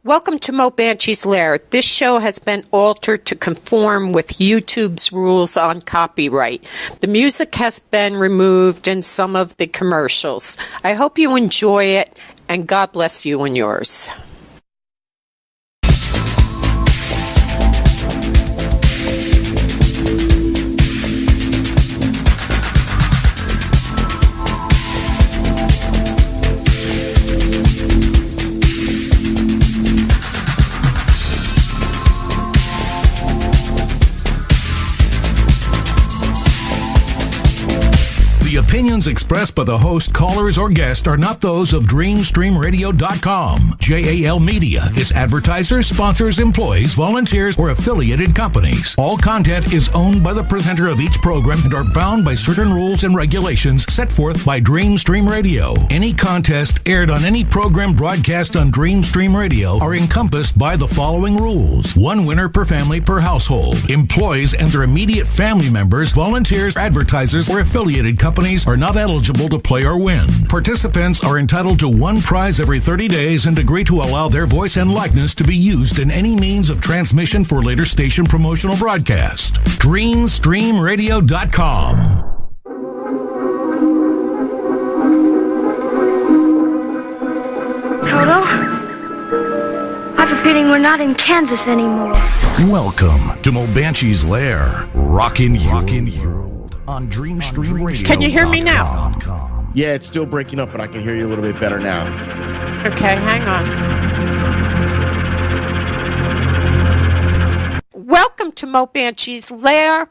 Welcome to Mo Banshee's Lair. This show has been altered to conform with YouTube's rules on copyright. The music has been removed in some of the commercials. I hope you enjoy it, and God bless you and yours. The opinions expressed by the host, callers, or guests are not those of DreamStreamRadio.com, JAL Media, its advertisers, sponsors, employees, volunteers, or affiliated companies. All content is owned by the presenter of each program and are bound by certain rules and regulations set forth by DreamStream Radio. Any contest aired on any program broadcast on DreamStream Radio are encompassed by the following rules. One winner per family per household. Employees and their immediate family members, volunteers, advertisers, or affiliated companies are not eligible to play or win. Participants are entitled to one prize every 30 days and agree to allow their voice and likeness to be used in any means of transmission for later station promotional broadcast. DreamStreamRadio.com. Toto? I have a feeling we're not in Kansas anymore. Welcome to Mo Banshee's Lair, rockin' you. On DreamStream Radio. Can you hear me now? Yeah, it's still breaking up, but I can hear you a little bit better now. Okay, hang on. Welcome to Mo Banshee's Lair.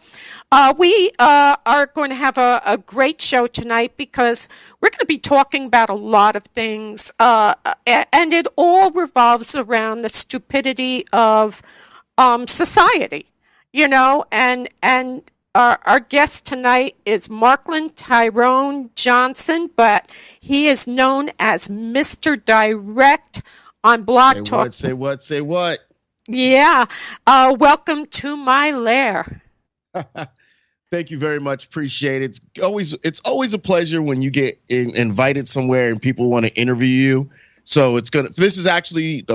We are going to have a great show tonight because we're going to be talking about a lot of things, and it all revolves around the stupidity of society, you know, and our guest tonight is Marklin Tyrone Johnson, but he is known as Mr. Direct on Blog Talk. Say what? Yeah. Welcome to my lair. Thank you very much. Appreciate it. It's always a pleasure when you get invited somewhere and people want to interview you. So this is actually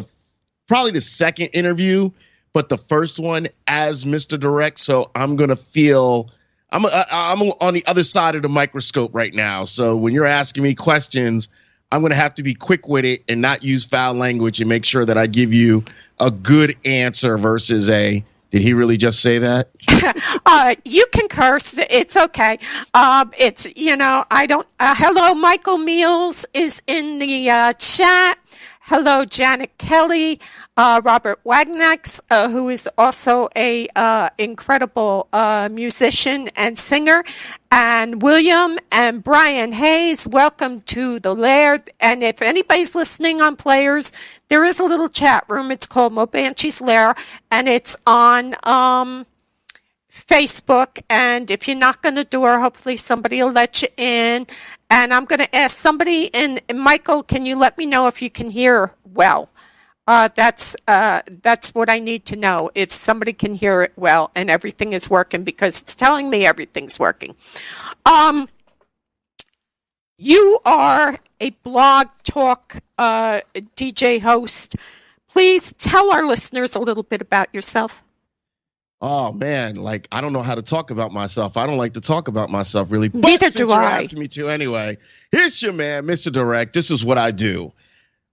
probably the second interview, but the first one as Mr. Direct. So I'm going to feel I'm on the other side of the microscope right now. So when you're asking me questions, I'm going to have to be quick with it and not use foul language and make sure that I give you a good answer versus did he really just say that? You can curse. It's okay. It's, I don't, hello, Michael Meals is in the chat. Hello, Janet Kelly, Robert Wagnax, who is also a incredible musician and singer, and William and Brian Hayes. Welcome to the Lair. And if anybody's listening on Players, there is a little chat room. It's called Mo Banshee's Lair, and it's on Facebook. And if you knock on the door, hopefully somebody will let you in. And I'm going to ask somebody, and Michael, can you let me know if you can hear well? That's what I need to know, if somebody can hear it well and everything is working, because it's telling me everything's working. You are a Blog Talk DJ host. Please tell our listeners a little bit about yourself. Oh, man, I don't know how to talk about myself. I don't like to talk about myself, really. But Neither since do you're I. asking me to anyway, here's your man, Mr. Direct. This is what I do.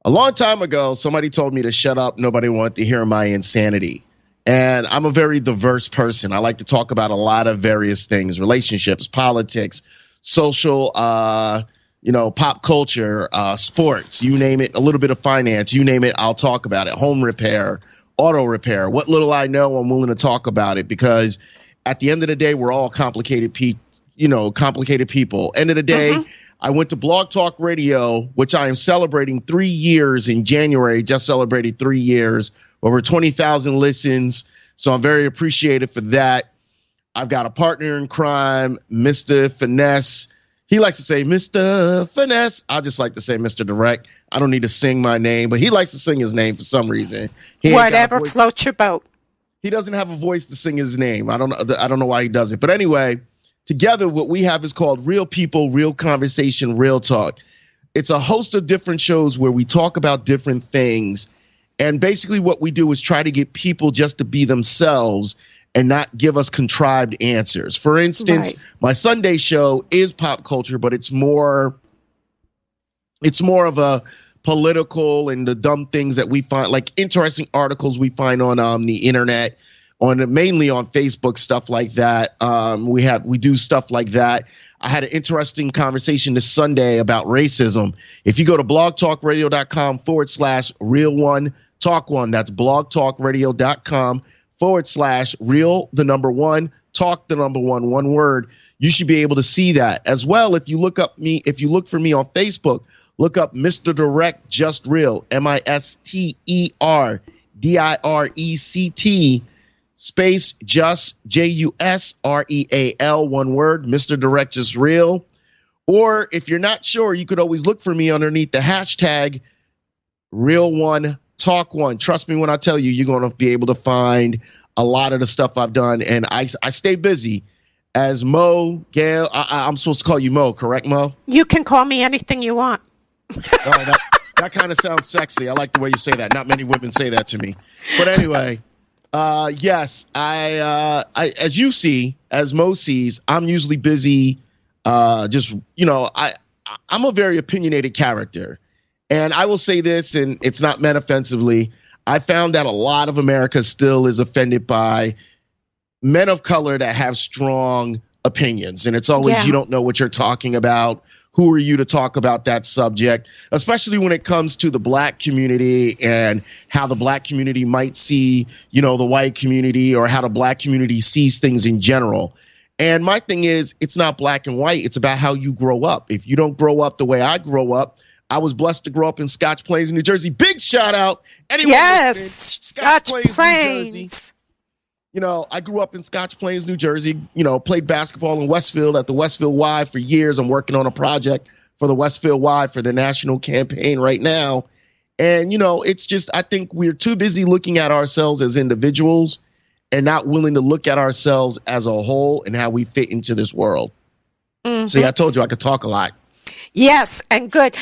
A long time ago, somebody told me to shut up. Nobody wanted to hear my insanity. And I'm a very diverse person. I like to talk about a lot of various things: relationships, politics, social, pop culture, sports, you name it, a little bit of finance, you name it, I'll talk about it. Home repair, auto repair. What little I know, I'm willing to talk about it, because at the end of the day, we're all complicated people. End of the day, I went to Blog Talk Radio, which I am celebrating 3 years in January. Just celebrated 3 years, over 20,000 listens. So I'm very appreciative for that. I've got a partner in crime, Mr. Finesse. He likes to say Mr. Finesse. I just like to say Mr. Direct. I don't need to sing my name, but he likes to sing his name for some reason. Whatever floats your boat. He doesn't have a voice to sing his name. I don't know why he does it. But anyway, together what we have is called Real People, Real Conversation, Real Talk. It's a host of different shows where we talk about different things, And basically what we do is try to get people just to be themselves and not give us contrived answers. For instance, my Sunday show is pop culture, but it's more of a political and the dumb things that we find, like interesting articles we find on the internet, mainly on Facebook, stuff like that. We do stuff like that. I had an interesting conversation this Sunday about racism. If you go to blogtalkradio.com/real1talk1, that's blogtalkradio.com/real1 talk the number one word. You should be able to see that as well. If you look for me on Facebook, look up Mr. Direct Just Real, MisterDirect space just JUSREAL, one word, Mr. Direct Just Real. Or if you're not sure, you could always look for me underneath the hashtag Real1Talk1. Trust me when I tell you, you're going to be able to find a lot of the stuff I've done. And I stay busy. As Mo, Gail, I'm supposed to call you Mo, correct, Mo? You can call me anything you want. Oh, that kind of sounds sexy. I like the way you say that. Not many women say that to me. But anyway, yes, I as you see, as Mo sees, I'm usually busy. I'm a very opinionated character. And I will say this, and it's not meant offensively. I found that a lot of America still is offended by men of color that have strong opinions. And it's always, you don't know what you're talking about. Who are you to talk about that subject, especially when it comes to the black community and how the black community might see, the white community, or how the black community sees things in general. And my thing is, it's not black and white. It's about how you grow up. If you don't grow up the way I grow up, I was blessed to grow up in Scotch Plains, New Jersey. Big shout out. Anyone Scotch Plains. I grew up in Scotch Plains, New Jersey, played basketball in Westfield at the Westfield Y for years. I'm working on a project for the Westfield Y for the national campaign right now. And, it's just, I think we're too busy looking at ourselves as individuals and not willing to look at ourselves as a whole and how we fit into this world. Mm-hmm. See, I told you I could talk a lot. Yes, and good.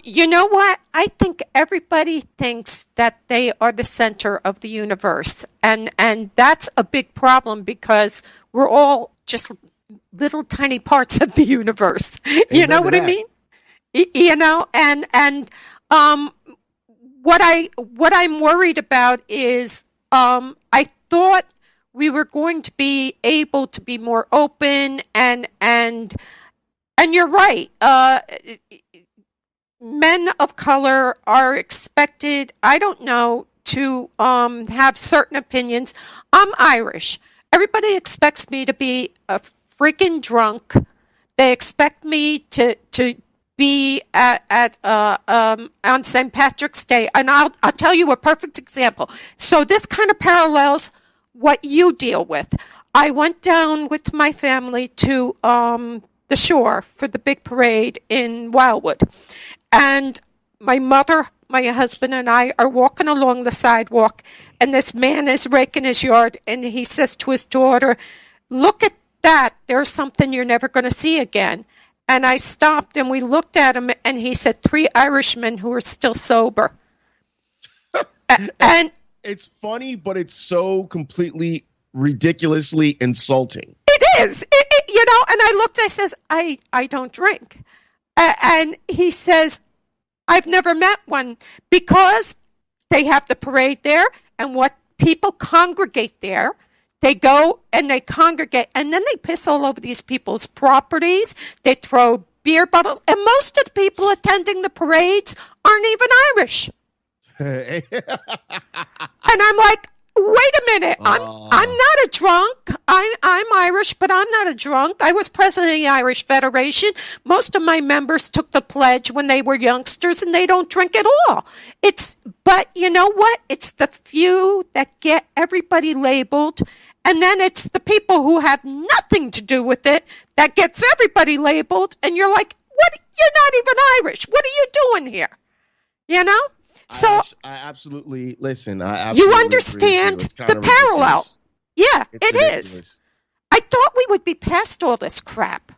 You know what? I think everybody thinks that they are the center of the universe. And that's a big problem because we're all just little tiny parts of the universe. You know what I mean? What I'm worried about is I thought we were going to be able to be more open and you're right. Men of color are expected, I don't know, to have certain opinions. I'm Irish. Everybody expects me to be a freaking drunk. They expect me to be at on St. Patrick's Day, and I'll tell you a perfect example. So this kind of parallels what you deal with. I went down with my family to the shore for the big parade in Wildwood. And my mother, my husband, and I are walking along the sidewalk, and this man is raking his yard, and he says to his daughter, "Look at that. There's something you're never going to see again." And I stopped, and we looked at him, and he said, 3 Irishmen who are still sober. And it's funny, but it's so completely ridiculously insulting. It is, and I looked, I says, I don't drink. And he says, I've never met one, because they have the parade there, and what people congregate there, they go and they congregate, and then they piss all over these people's properties. They throw beer bottles, and most of the people attending the parades aren't even Irish. And I'm like, wait a minute, I'm not a drunk. I'm Irish, but I'm not a drunk. I was president of the Irish Federation. Most of my members took the pledge when they were youngsters, and they don't drink at all. But you know what? It's the few that get everybody labeled, and then it's the people who have nothing to do with it that gets everybody labeled, and you're like, what? You're not even Irish. What are you doing here? So I absolutely listen. You understand the parallel. Yeah, it is. I thought we would be past all this crap.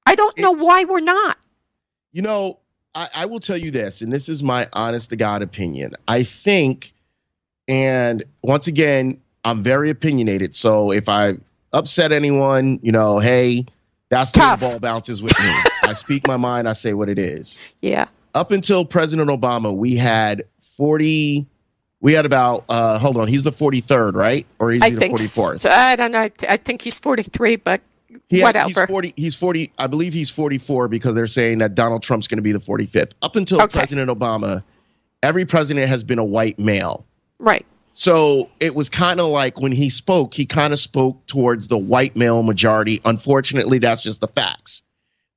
I don't know why we're not. I will tell you this, and this is my honest to God opinion. I think And once again, I'm very opinionated. So if I upset anyone, hey, that's the way the ball bounces with me. I speak my mind. I say what it is. Yeah. Up until President Obama, we had about, hold on, he's the 43rd, right? Or is he the 44th? So, I don't know. I think he's 43, but whatever. He's 40. I believe he's 44 because they're saying that Donald Trump's going to be the 45th. Up until President Obama, every president has been a white male. Right. So it was kind of like when he kind of spoke towards the white male majority. Unfortunately, that's just the facts.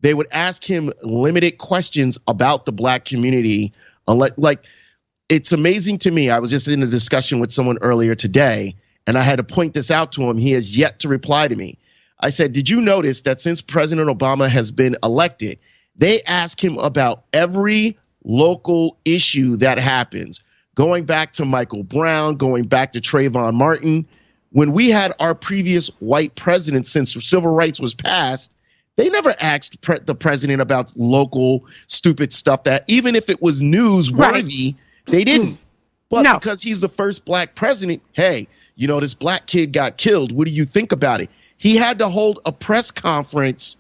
They would ask him limited questions about the black community. Like, it's amazing to me. I was just in a discussion with someone earlier today, and I had to point this out to him. He has yet to reply to me. I said, did you notice that since President Obama has been elected, they ask him about every local issue that happens, going back to Michael Brown, going back to Trayvon Martin. When we had our previous white president since civil rights was passed, they never asked the president about local stupid stuff that even if it was newsworthy, they didn't. But because he's the first black president, hey, this black kid got killed. What do you think about it? He had to hold a press conference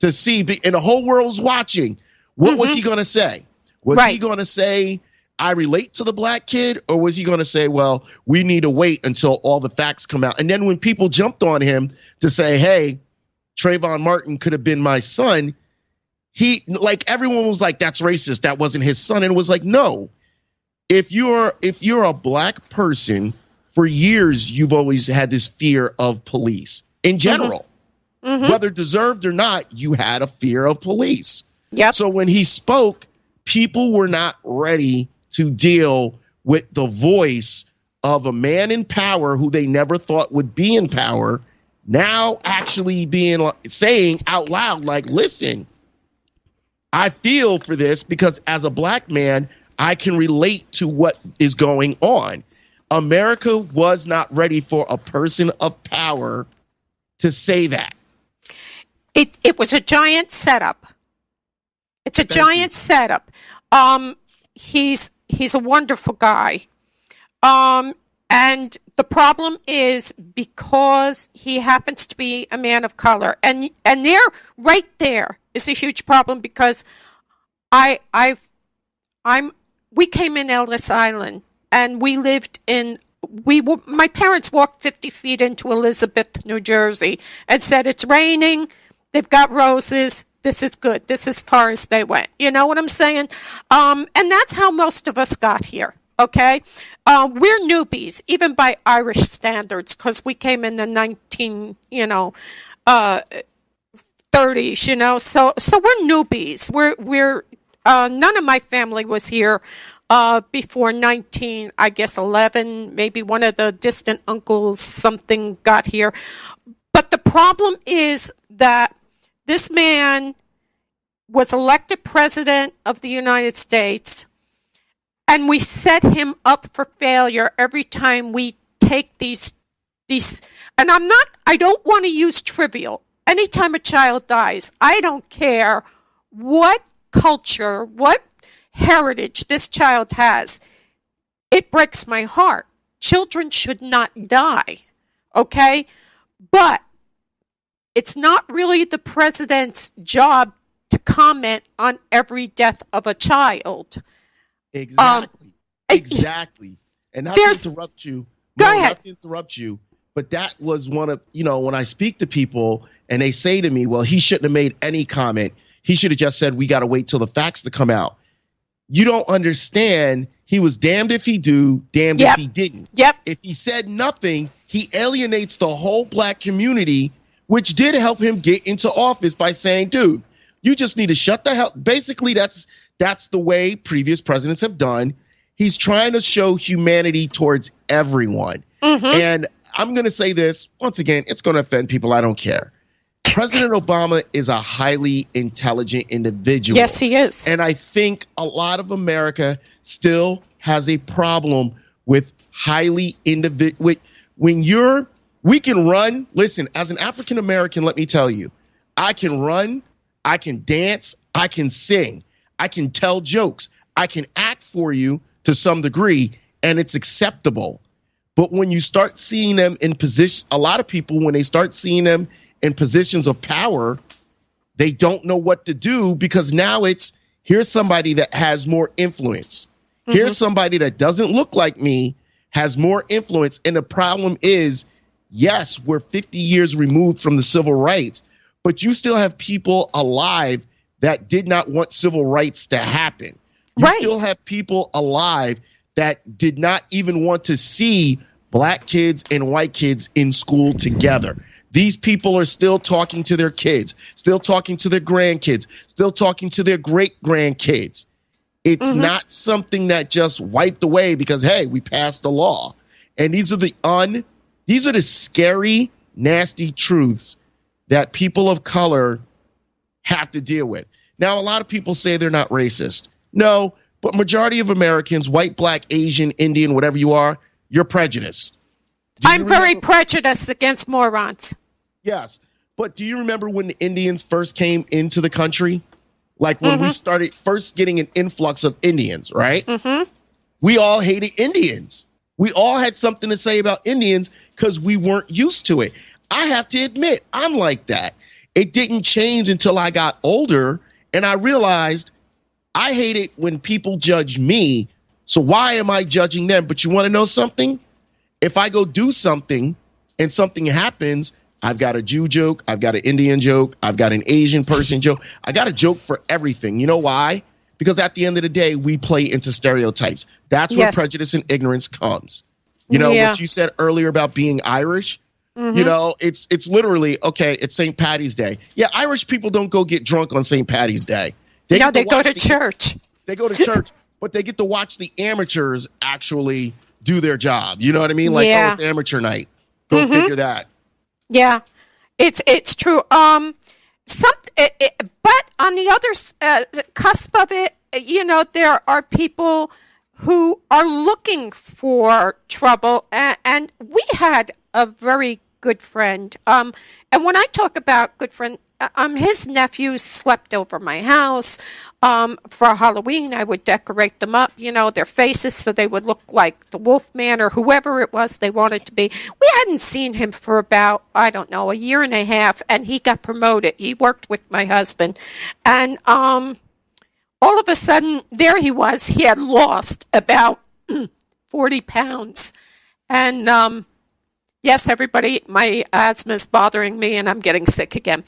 to see, and the whole world's watching. What was he going to say? Was he going to say, I relate to the black kid? Or was he going to say, well, we need to wait until all the facts come out? And then when people jumped on him to say, hey, Trayvon Martin could have been my son, everyone was like, that's racist. That wasn't his son. And it was like, no. If you're a black person, for years, you've always had this fear of police in general. Whether deserved or not, you had a fear of police. Yep. So when he spoke, people were not ready to deal with the voice of a man in power who they never thought would be in power, now actually saying out loud, like, listen, I feel for this because as a black man, I can relate to what is going on. America was not ready for a person of power to say that. It was a giant setup. It's a giant setup. He's a wonderful guy. And the problem is because he happens to be a man of color. And there is a huge problem because we came in Ellis Island and we lived my parents walked 50 feet into Elizabeth, New Jersey and said, it's raining. They've got roses. This is good. This is as far as they went. You know what I'm saying? And that's how most of us got here. Okay. We're newbies, even by Irish standards, because we came in the 30s, so we're newbies. We're none of my family was here before 11, maybe one of the distant uncles, something got here. But the problem is that this man was elected president of the United States, and we set him up for failure every time we take these, and I don't want to use trivial. Anytime a child dies, I don't care what culture, what heritage this child has. It breaks my heart. Children should not die, okay? But it's not really the president's job to comment on every death of a child. Exactly. And not to interrupt you. Go ahead. Not to interrupt you, but that was one of, when I speak to people and they say to me, well, he shouldn't have made any comment. He should have just said, we got to wait till the facts to come out. You don't understand. He was damned if he do, damned if he didn't. Yep. If he said nothing, he alienates the whole black community, which did help him get into office by saying, dude, you just need to shut the hell. Basically, that's the way previous presidents have done. He's trying to show humanity towards everyone. And I'm going to say this once again, it's going to offend people. I don't care. President Obama is a highly intelligent individual. Yes, he is. And I think a lot of America still has a problem with highly we can run. Listen, as an African American, let me tell you, I can run, I can dance, I can sing, I can tell jokes, I can act for you to some degree, and it's acceptable. But when you start seeing them in position, a lot of people, when they start seeing them in positions of power, they don't know what to do, because now it's, here's somebody that has more influence. Here's somebody that doesn't look like me, has more influence. And the problem is, yes, we're 50 years removed from the civil rights, but you still have people alive that did not want civil rights to happen. You still have people alive that did not even want to see black kids and white kids in school together. These people are still talking to their kids, still talking to their grandkids, still talking to their great-grandkids. It's not something that just wiped away because, hey, we passed the law. And these are the scary, nasty truths that people of color have to deal with. Now, a lot of people say they're not racist. No, but majority of Americans, white, black, Asian, Indian, whatever you are, you're prejudiced. I'm very prejudiced against morons. Yes. But do you remember when the Indians first came into the country? Like when we started first getting an influx of Indians, right? We all hated Indians. We all had something to say about Indians because we weren't used to it. I have to admit, I'm like that. It didn't change until I got older and I realized I hate it when people judge me. So why am I judging them? But you want to know something? If I go do something and something happens, I've got a Jew joke, I've got an Indian joke, I've got an Asian person joke. I got a joke for everything. You know why? Because at the end of the day, we play into stereotypes. That's where prejudice and ignorance comes. You know, what you said earlier about being Irish, you know, it's literally, okay, it's St. Patty's Day. Yeah, Irish people don't go get drunk on St. Patty's Day. They go to church. They go to church, but they get to watch the amateurs actually do their job. You know what I mean? Like, oh, it's amateur night. Go figure that. Yeah, it's true. But on the other cusp of it, you know, there are people who are looking for trouble, and we had a very good friend. And when I talk about good friend, his nephews slept over my house. For Halloween, I would decorate them up, you know, their faces so they would look like the Wolfman or whoever it was they wanted to be. We hadn't seen him for about, I don't know, a year and a half, and he got promoted. He worked with my husband. And all of a sudden, there he was. He had lost about 40 pounds. And yes, everybody, my asthma is bothering me and I'm getting sick again.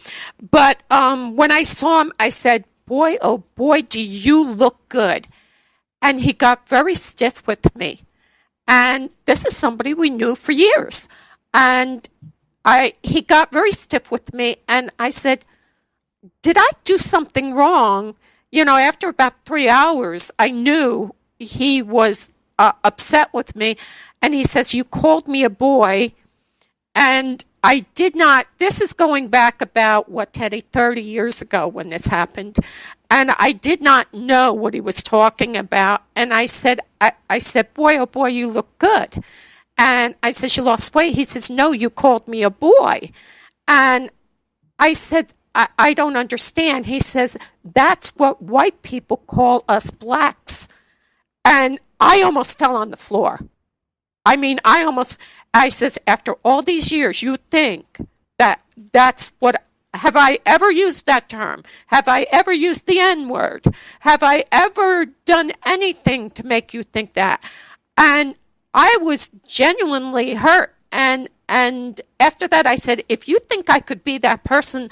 But when I saw him, I said, boy, oh boy, do you look good. And he got very stiff with me. And this is somebody we knew for years. And he got very stiff with me. And I said, did I do something wrong? You know, after about 3 hours, I knew he was upset with me. And he says, you called me a boy. And I did not, this is going back about, Teddy, 30 years ago when this happened. And I did not know what he was talking about. And I said, boy, oh boy, you look good. And I said, you lost weight? He says, no, you called me a boy. And I said, I don't understand. He says, that's what white people call us blacks. And I almost fell on the floor. I mean, I says, after all these years, you think that's what, have I ever used that term? Have I ever used the N-word? Have I ever done anything to make you think that? And I was genuinely hurt. And after that, I said, if you think I could be that person,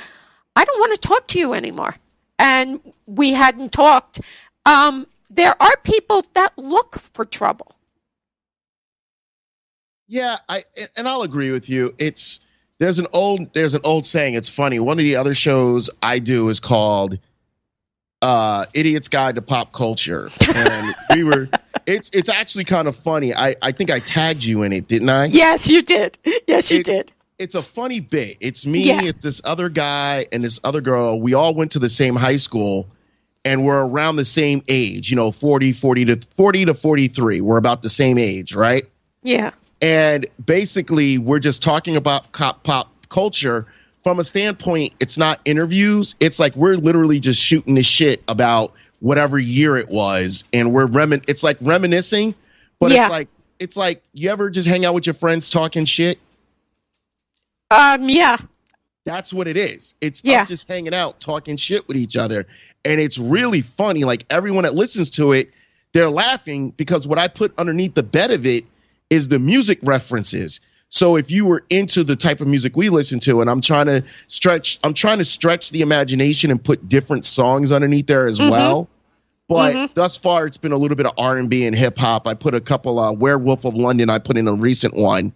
I don't want to talk to you anymore. And we hadn't talked. There are people that look for trouble. Yeah, I'll agree with you. There's an old saying. It's funny. One of the other shows I do is called Idiot's Guide to Pop Culture, and it's actually kind of funny. I think I tagged you in it, didn't I? Yes, you did. Yes, you did. It's a funny bit. It's me, it's this other guy, and this other girl. We all went to the same high school, and we're around the same age. You know, 40 to 43. We're about the same age, right? Yeah. And basically, we're just talking about pop culture from a standpoint. It's not interviews. It's like we're literally just shooting the shit about whatever year it was, and it's like reminiscing, but it's like it's like you ever just hang out with your friends talking shit? Yeah. That's what it is. It's Yeah. us just hanging out, talking shit with each other. And it's really funny. Like everyone that listens to it, they're laughing because what I put underneath the bed of it is the music references. So if you were into the type of music we listen to, and I'm trying to stretch the imagination and put different songs underneath there as well. But thus far, it's been a little bit of R&B and hip hop. I put a couple, Werewolf of London, I put in a recent one.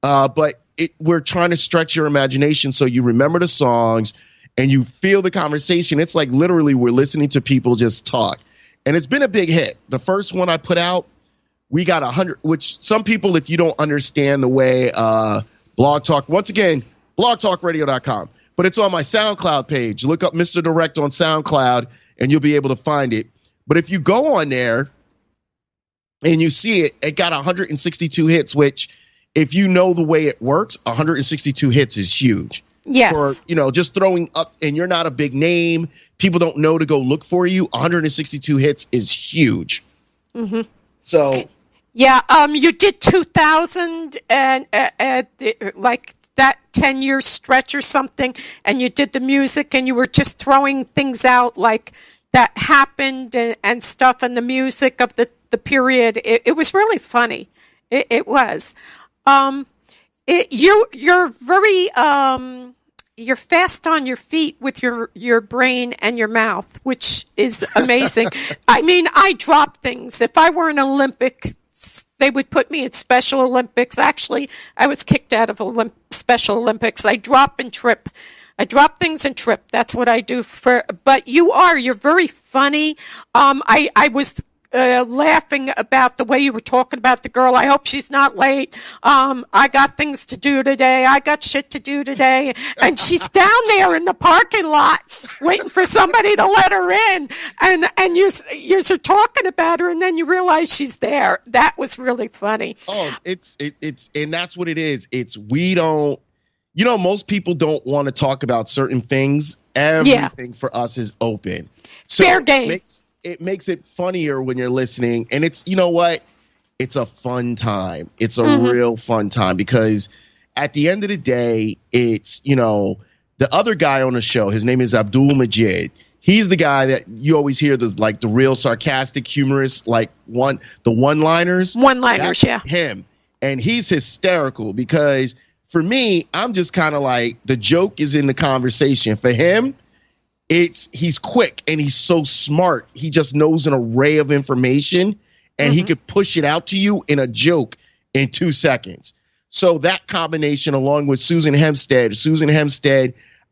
But we're trying to stretch your imagination so you remember the songs and you feel the conversation. It's like literally we're listening to people just talk. And it's been a big hit. The first one I put out, we got 100, which some people, if you don't understand the way Blog Talk, once again, blogtalkradio.com. But it's on my SoundCloud page. Look up Mr. Direct on SoundCloud and you'll be able to find it. But if you go on there and you see it, it got 162 hits, which if you know the way it works, 162 hits is huge. Yes. For, just throwing up and you're not a big name, people don't know to go look for you. 162 hits is huge. So. Yeah. You did 2000 and like that 10-year stretch or something, and you did the music and you were just throwing things out like that happened and stuff, and the music of the period. It was really funny. It was. You're very you're fast on your feet with your brain and your mouth, which is amazing. I mean, I drop things. If I were an Olympic, they would put me in Special Olympics. Actually, I was kicked out of Special Olympics. I drop and trip. I drop things and trip. That's what I do but you're very funny. I was laughing about the way you were talking about the girl. I hope she's not late. I got things to do today. I got shit to do today. And she's down there in the parking lot waiting for somebody to let her in. And you're talking about her and then you realize she's there. That was really funny. Oh, it's and that's what it is. We don't, most people don't want to talk about certain things. Everything for us is open. So fair game. It makes it funnier when you're listening. And it's, what? It's a fun time. It's a real fun time because at the end of the day, it's, the other guy on the show, his name is Abdul Majid. He's the guy that you always hear the real sarcastic, humorous, the one-liners. One-liners, yeah. Him. And he's hysterical because for me, I'm just kind of like the joke is in the conversation. For him, he's quick and he's so smart. He just knows an array of information and he could push it out to you in a joke in 2 seconds. So that combination along with Susan Hempstead,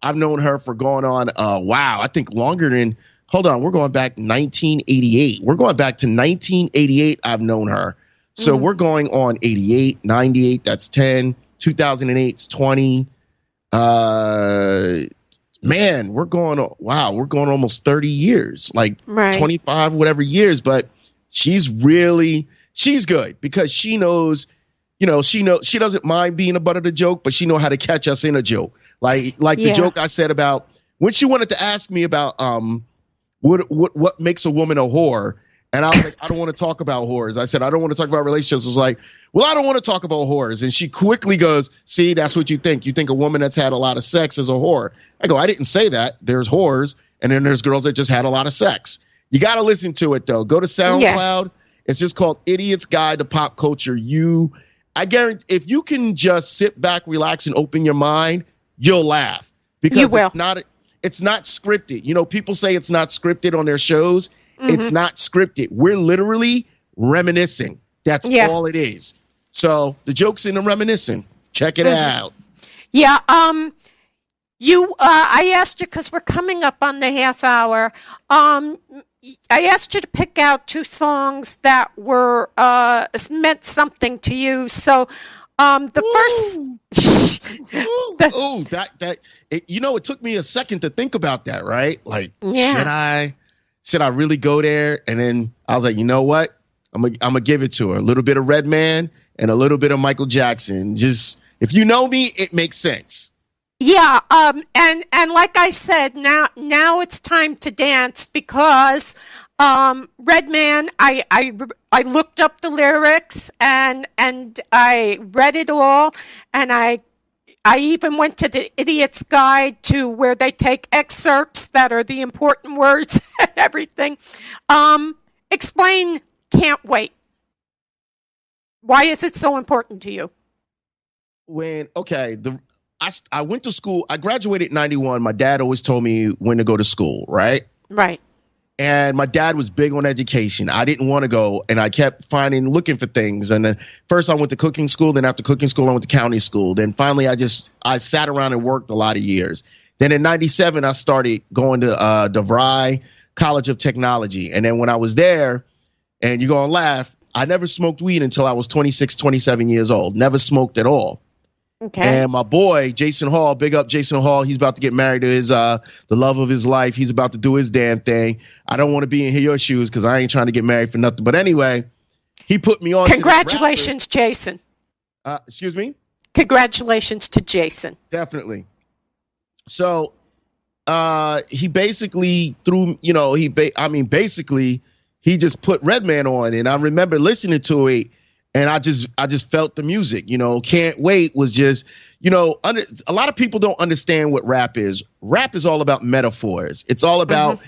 I've known her for going on, I think longer than, we're going back 1988. We're going back to 1988. I've known her. So we're going on 88, 98, that's 10, 2008's 20, man, we're going almost 30 years, like 25, whatever years. But she's good because she knows, she doesn't mind being a butt of the joke, but she know how to catch us in a joke. Like the joke I said about when she wanted to ask me about, what makes a woman a whore. And I was like, I don't want to talk about whores. I said, I don't want to talk about relationships. I was like, well, I don't want to talk about whores. And she quickly goes, see, that's what you think. You think a woman that's had a lot of sex is a whore. I go, I didn't say that. There's whores, and then there's girls that just had a lot of sex. You got to listen to it, though. Go to SoundCloud. Yeah. It's just called Idiot's Guide to Pop Culture. I guarantee if you can just sit back, relax, and open your mind, you'll laugh. Because it's not scripted. People say it's not scripted on their shows. It's not scripted. We're literally reminiscing. That's all it is. So the joke's in the reminiscing. Check it out. Yeah. I asked you because we're coming up on the half hour. I asked you to pick out 2 songs that were meant something to you. So the first. It took me a second to think about that. Right? Like, should I really go there? And then I was like, you know what? I'm gonna give it to her. A little bit of Redman and a little bit of Michael Jackson. Just if you know me, it makes sense. Yeah. And like I said, now it's time to dance because Redman, I looked up the lyrics and I read it all, and I even went to the Idiot's Guide to where they take excerpts that are the important words and everything. Explain Can't Wait. Why is it so important to you? I went to school. I graduated in 91. My dad always told me when to go to school, right? Right. And my dad was big on education. I didn't want to go, and I kept looking for things. And then first I went to cooking school. Then after cooking school, I went to county school. Then finally I sat around and worked a lot of years. Then in 97, I started going to DeVry College of Technology. And then when I was there, and you're going to laugh, I never smoked weed until I was 26, 27 years old. Never smoked at all. Okay. And my boy, Jason Hall, big up Jason Hall. He's about to get married to the love of his life. He's about to do his damn thing. I don't want to be in your shoes because I ain't trying to get married for nothing. But anyway, he put me on. Congratulations, Jason. Excuse me? Congratulations to Jason. Definitely. So he basically he just put Redman on. And I remember listening to it. And I just felt the music, Can't Wait was just, a lot of people don't understand what rap is. Rap is all about metaphors. It's all about,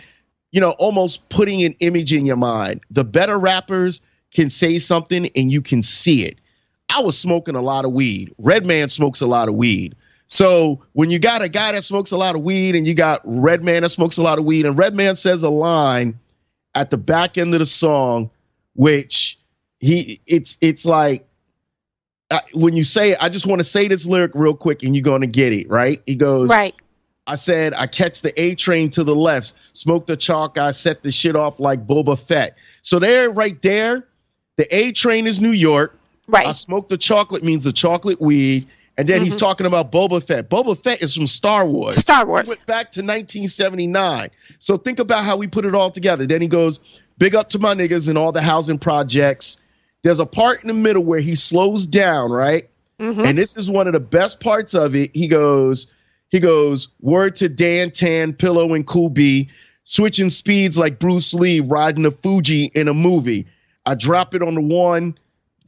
almost putting an image in your mind. The better rappers can say something and you can see it. I was smoking a lot of weed. Redman smokes a lot of weed. So when you got a guy that smokes a lot of weed and you got Redman that smokes a lot of weed, and Redman says a line at the back end of the song, which it's like when you say it, I just want to say this lyric real quick and you're going to get it, right? He goes, right. I said, I catch the A train to the left, smoke the chalk, I set the shit off like Boba Fett. So right there, the A train is New York. Right. I smoke the chocolate means the chocolate weed. And then he's talking about Boba Fett. Boba Fett is from Star Wars. Star Wars. He went back to 1979. So think about how we put it all together. Then he goes, big up to my niggas and all the housing projects. There's a part in the middle where he slows down, right? And this is one of the best parts of it. He goes, word to Dan Tan, Pillow, and Cool B, switching speeds like Bruce Lee riding a Fuji in a movie. I drop it on the 1,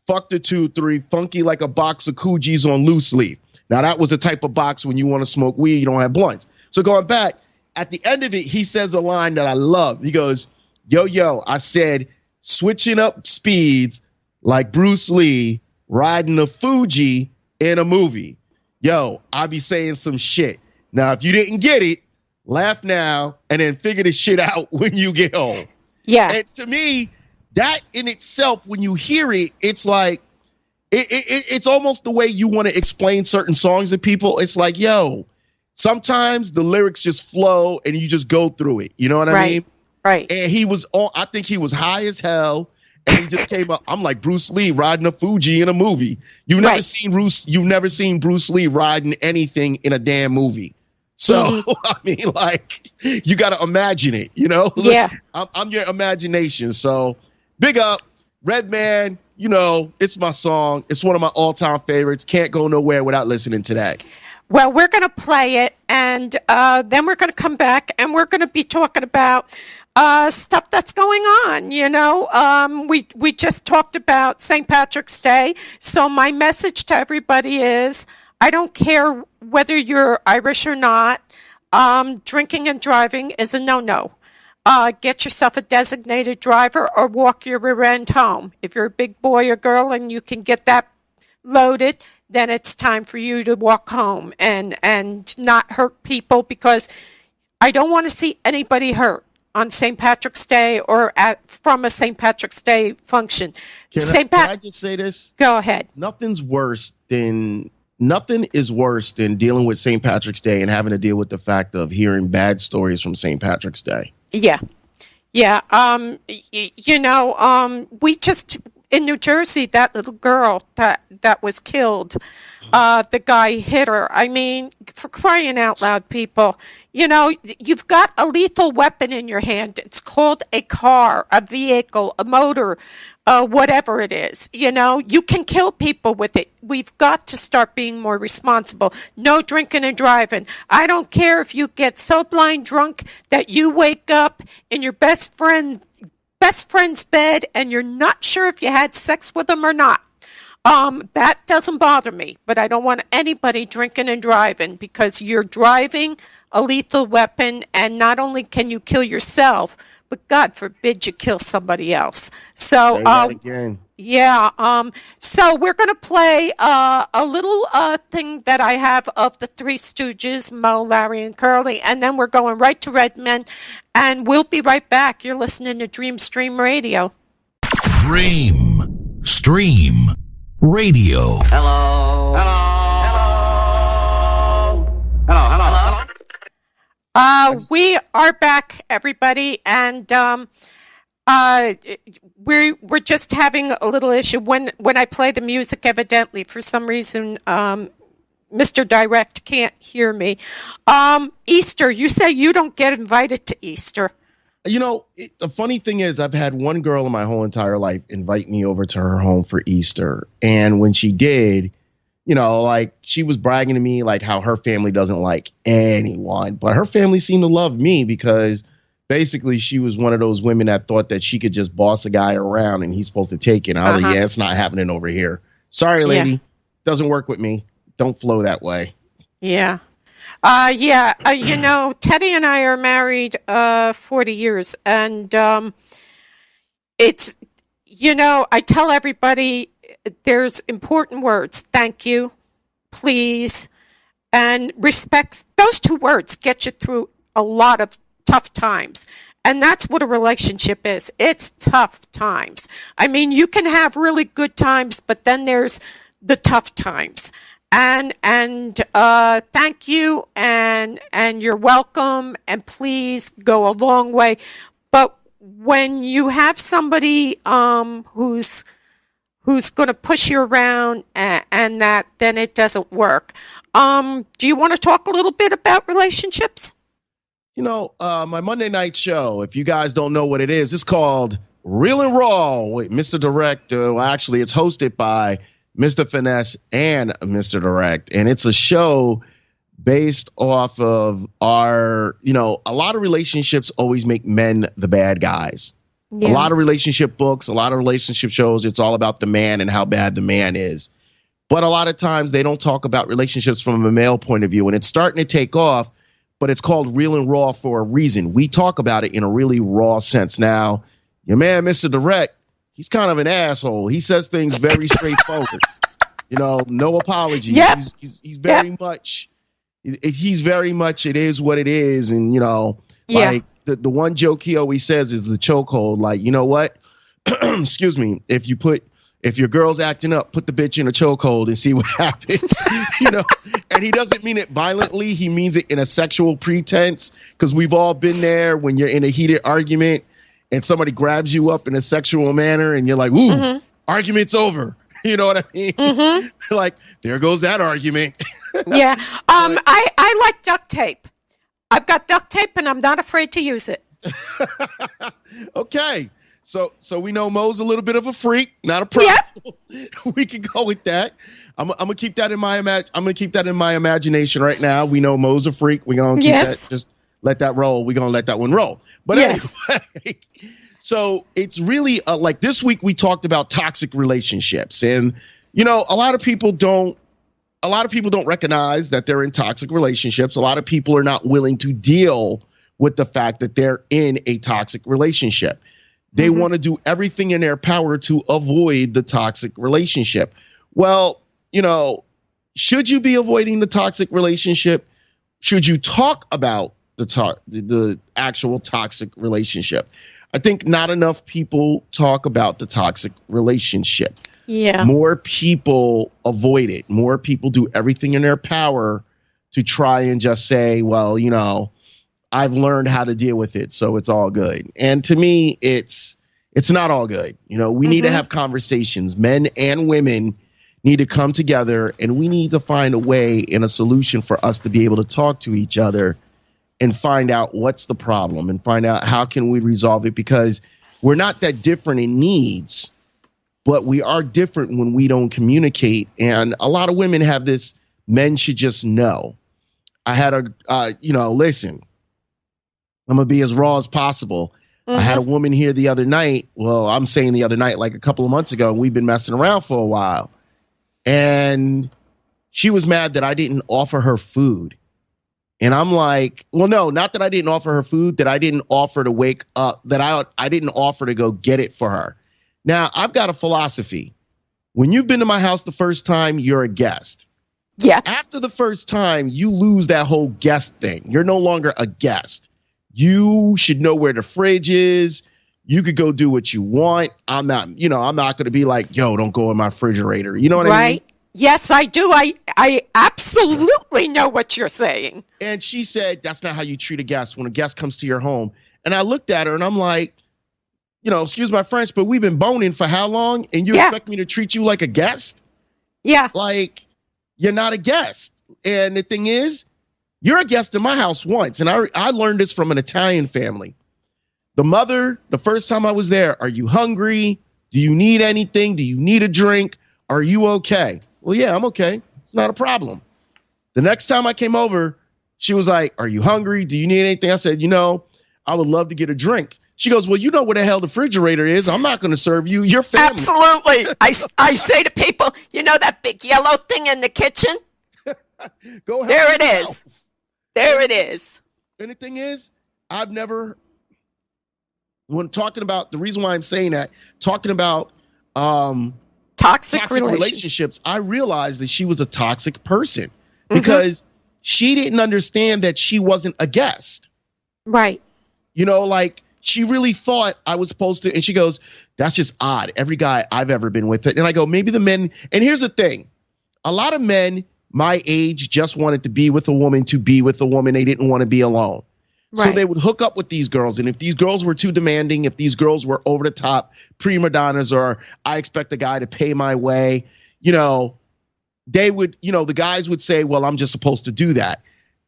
fuck the 2, 3, funky like a box of Coogis on loose leaf. Now that was the type of box when you want to smoke weed, you don't have blunts. So going back, at the end of it, he says a line that I love. He goes, yo, I said, switching up speeds like Bruce Lee riding a Fuji in a movie. Yo, I be saying some shit. Now, if you didn't get it, laugh now and then figure this shit out when you get home. Yeah. And to me, that in itself, when you hear it, it's like, it's almost the way you want to explain certain songs to people. It's like, yo, sometimes the lyrics just flow and you just go through it. You know what I mean? Right. And I think he was high as hell. And he just came up. I'm like Bruce Lee riding a Fuji in a movie. You've never seen Bruce Lee riding anything in a damn movie. So I mean, like, you got to imagine it. Yeah. I'm your imagination. So big up, Redman. It's my song. It's one of my all-time favorites. Can't go nowhere without listening to that. Well, we're going to play it, and then we're going to come back, and we're going to be talking about stuff that's going on. We just talked about St. Patrick's Day. So my message to everybody is, I don't care whether you're Irish or not, drinking and driving is a no-no. Get yourself a designated driver or walk your rear end home. If you're a big boy or girl and you can get that loaded, then it's time for you to walk home and not hurt people, because I don't want to see anybody hurt on St. Patrick's Day or from a St. Patrick's Day function. Can I just say this? Go ahead. Nothing is worse than dealing with St. Patrick's Day and having to deal with the fact of hearing bad stories from St. Patrick's Day. Yeah. We just, in New Jersey, that little girl that was killed, the guy hit her. I mean, for crying out loud, people, you've got a lethal weapon in your hand. It's called a car, a vehicle, a motor, whatever it is. You can kill people with it. We've got to start being more responsible. No drinking and driving. I don't care if you get so blind drunk that you wake up and your best friend best friend's bed and you're not sure if you had sex with them or not. That doesn't bother me, but I don't want anybody drinking and driving, because you're driving a lethal weapon, and not only can you kill yourself, but God forbid you kill somebody else. So, so we're going to play a little thing that I have of the Three Stooges, Moe, Larry, and Curly, and then we're going right to Redmond, and we'll be right back. You're listening to Dream Stream Radio. Dream Stream Radio. Hello. We are back, everybody, and we're just having a little issue when I play the music. Evidently, for some reason, Mr. Direct can't hear me. Easter, you say you don't get invited to Easter. You know, the funny thing is, I've had one girl in my whole entire life invite me over to her home for Easter. And when she did, you know, like, she was bragging to me like how her family doesn't like anyone, but her family seemed to love me because basically she was one of those women that thought that she could just boss a guy around and he's supposed to take it. And I was like, yeah, it's not happening over here. Sorry, lady. Yeah. Doesn't work with me. Don't flow that way. Yeah. You know, Teddy and I are married 40 years, and it's, you know, I tell everybody there's important words. Thank you, please, and respect. Those two words get you through a lot of tough times. And that's what a relationship is. It's tough times. I mean, you can have really good times, but then there's the tough times. And thank you, and you're welcome, and please go a long way. But when you have somebody who's going to push you around and that, then it doesn't work. Do you want to talk a little bit about relationships? You know, my Monday night show, if you guys don't know what it is, it's called Real and Raw with Mr. Direct. Well, actually, it's hosted by Mr. Finesse and Mr. Direct. And it's a show based off of our, you know, a lot of relationships always make men the bad guys. Yeah. A lot of relationship books, a lot of relationship shows, it's all about the man and how bad the man is. But a lot of times they don't talk about relationships from a male point of view. And it's starting to take off, but it's called Real and Raw for a reason. We talk about it in a really raw sense. Now, your man, Mr. Direct, he's kind of an asshole. He says things very straightforward. You know, no apologies. Yep. He's very much, he's very much, it is what it is. And, you know, like the one joke he always says is the chokehold. Like, you know what? Excuse me. If your girl's acting up, put the bitch in a chokehold and see what happens. You know, and he doesn't mean it violently. He means it in a sexual pretense, because we've all been there when you're in a heated argument and somebody grabs you up in a sexual manner and you're like, ooh, argument's over. You know what I mean? Mm-hmm. Like, there goes that argument. Yeah. I like duct tape. I've got duct tape and I'm not afraid to use it. Okay. So we know Mo's a little bit of a freak, not a problem. Yep. We can go with that. I'm gonna keep that in my imagination right now. We know Mo's a freak. We're gonna keep that. Just let that roll. We're gonna let that one roll. But anyway, so it's really like this week we talked about toxic relationships, and you know, a lot of people don't recognize that they're in toxic relationships. A lot of people are not willing to deal with the fact that they're in a toxic relationship. They want to do everything in their power to avoid the toxic relationship. Well, you know, should you be avoiding the toxic relationship? Should you talk about the actual toxic relationship? I think not enough people talk about the toxic relationship. Yeah. More people avoid it. More people do everything in their power to try and just say, well, you know, I've learned how to deal with it, so it's all good. And to me, it's not all good. You know, we need to have conversations. Men and women need to come together, and we need to find a way and a solution for us to be able to talk to each other and find out what's the problem and find out how can we resolve it, because we're not that different in needs, but we are different when we don't communicate. And a lot of women have this, men should just know. I had listen, I'm going to be as raw as possible. I had a woman here the other night. Well, I'm saying the other night, like a couple of months ago, and we've been messing around for a while. And she was mad that I didn't offer her food. And I'm like, well, no, not that I didn't offer her food, that I didn't offer to wake up, that I didn't offer to go get it for her. Now, I've got a philosophy. When you've been to my house the first time, you're a guest. Yeah. After the first time, you lose that whole guest thing. You're no longer a guest. You should know where the fridge is. You could go do what you want. I'm not going to be like, yo, don't go in my refrigerator. You know what I mean? Right. Yes, I do. I absolutely know what you're saying. And she said, that's not how you treat a guest when a guest comes to your home. And I looked at her and I'm like, excuse my French, but we've been boning for how long? And you expect me to treat you like a guest? Yeah. Like, you're not a guest. And the thing is, you're a guest in my house once. And I learned this from an Italian family. The mother, the first time I was there, are you hungry? Do you need anything? Do you need a drink? Are you okay? Well, yeah, I'm okay. It's not a problem. The next time I came over, she was like, are you hungry? Do you need anything? I said, I would love to get a drink. She goes, well, you know where the hell the refrigerator is. I'm not going to serve you. Your family. Absolutely. I say to people, that big yellow thing in the kitchen? Go ahead. There it is. There it is. And the thing is, I've never, when talking about, the reason why I'm saying that, talking about toxic relationships, I realized that she was a toxic person because she didn't understand that she wasn't a guest. Right. Like she really thought I was supposed to, and she goes, that's just odd. Every guy I've ever been with it. And I go, maybe the men, and here's the thing. A lot of men my age just wanted to be with a woman to be with a woman. They didn't want to be alone. Right. So they would hook up with these girls. And if these girls were too demanding, if these girls were over the top prima donnas, or I expect a guy to pay my way, they would, the guys would say, well, I'm just supposed to do that.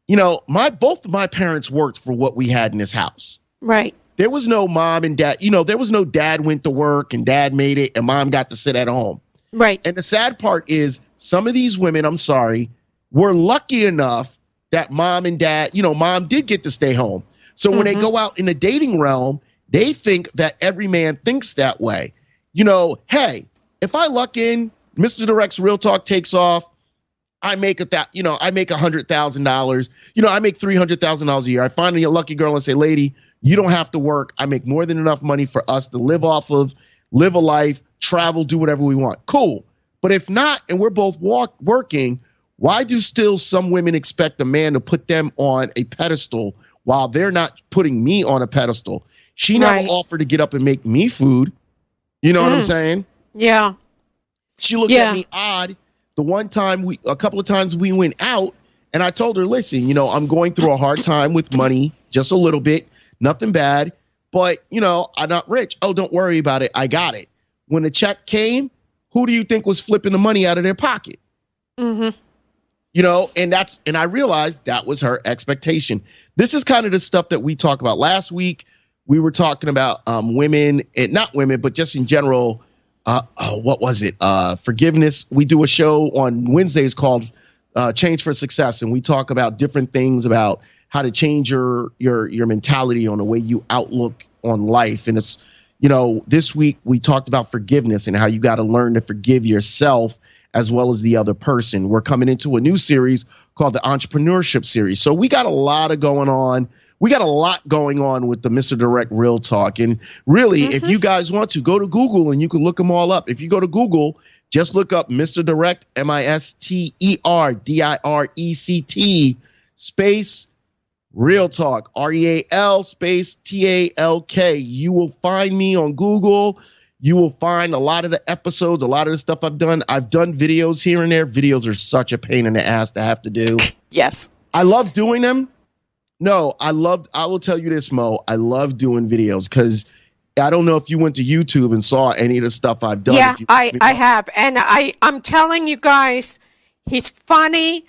Both of my parents worked for what we had in this house. Right. There was no mom and dad, there was no dad went to work and dad made it and mom got to sit at home. Right. And the sad part is some of these women, I'm sorry, were lucky enough that mom and dad, mom did get to stay home. So when they go out in the dating realm, they think that every man thinks that way. Hey, if I luck in, Mr. Direct's Real Talk takes off, I make $100,000. I make $300,000 a year. I find a lucky girl and say, lady, you don't have to work. I make more than enough money for us to live off of, live a life, travel, do whatever we want. Cool. But if not, and we're both working, why do still some women expect a man to put them on a pedestal while they're not putting me on a pedestal? She never offered to get up and make me food. You know what I'm saying? Yeah. She looked at me odd. A couple of times we went out and I told her, listen, I'm going through a hard time with money, just a little bit, nothing bad, but I'm not rich. Oh, don't worry about it. I got it. When the check came, who do you think was flipping the money out of their pocket? And I realized that was her expectation. This is kind of the stuff that we talk about. Last week, we were talking about women, and not women, but just in general. What was it? Forgiveness. We do a show on Wednesdays called Change for Success, and we talk about different things about how to change your mentality on the way you outlook on life. And it's, this week we talked about forgiveness and how you got to learn to forgive yourself as well as the other person. We're coming into a new series called the Entrepreneurship Series. So we got a lot going on with the Mr. Direct Real Talk. And really, if you guys want to, go to Google and you can look them all up. If you go to Google, just look up Mr. Direct, MisterDirect, space Real Talk, REAL space TALK. You will find me on Google. You will find a lot of the episodes, a lot of the stuff I've done. I've done videos here and there. Videos are such a pain in the ass to have to do. Yes. I love doing them. No, I will tell you this, Mo. I love doing videos because I don't know if you went to YouTube and saw any of the stuff I've done. Yeah, I have. And I'm telling you guys, he's funny.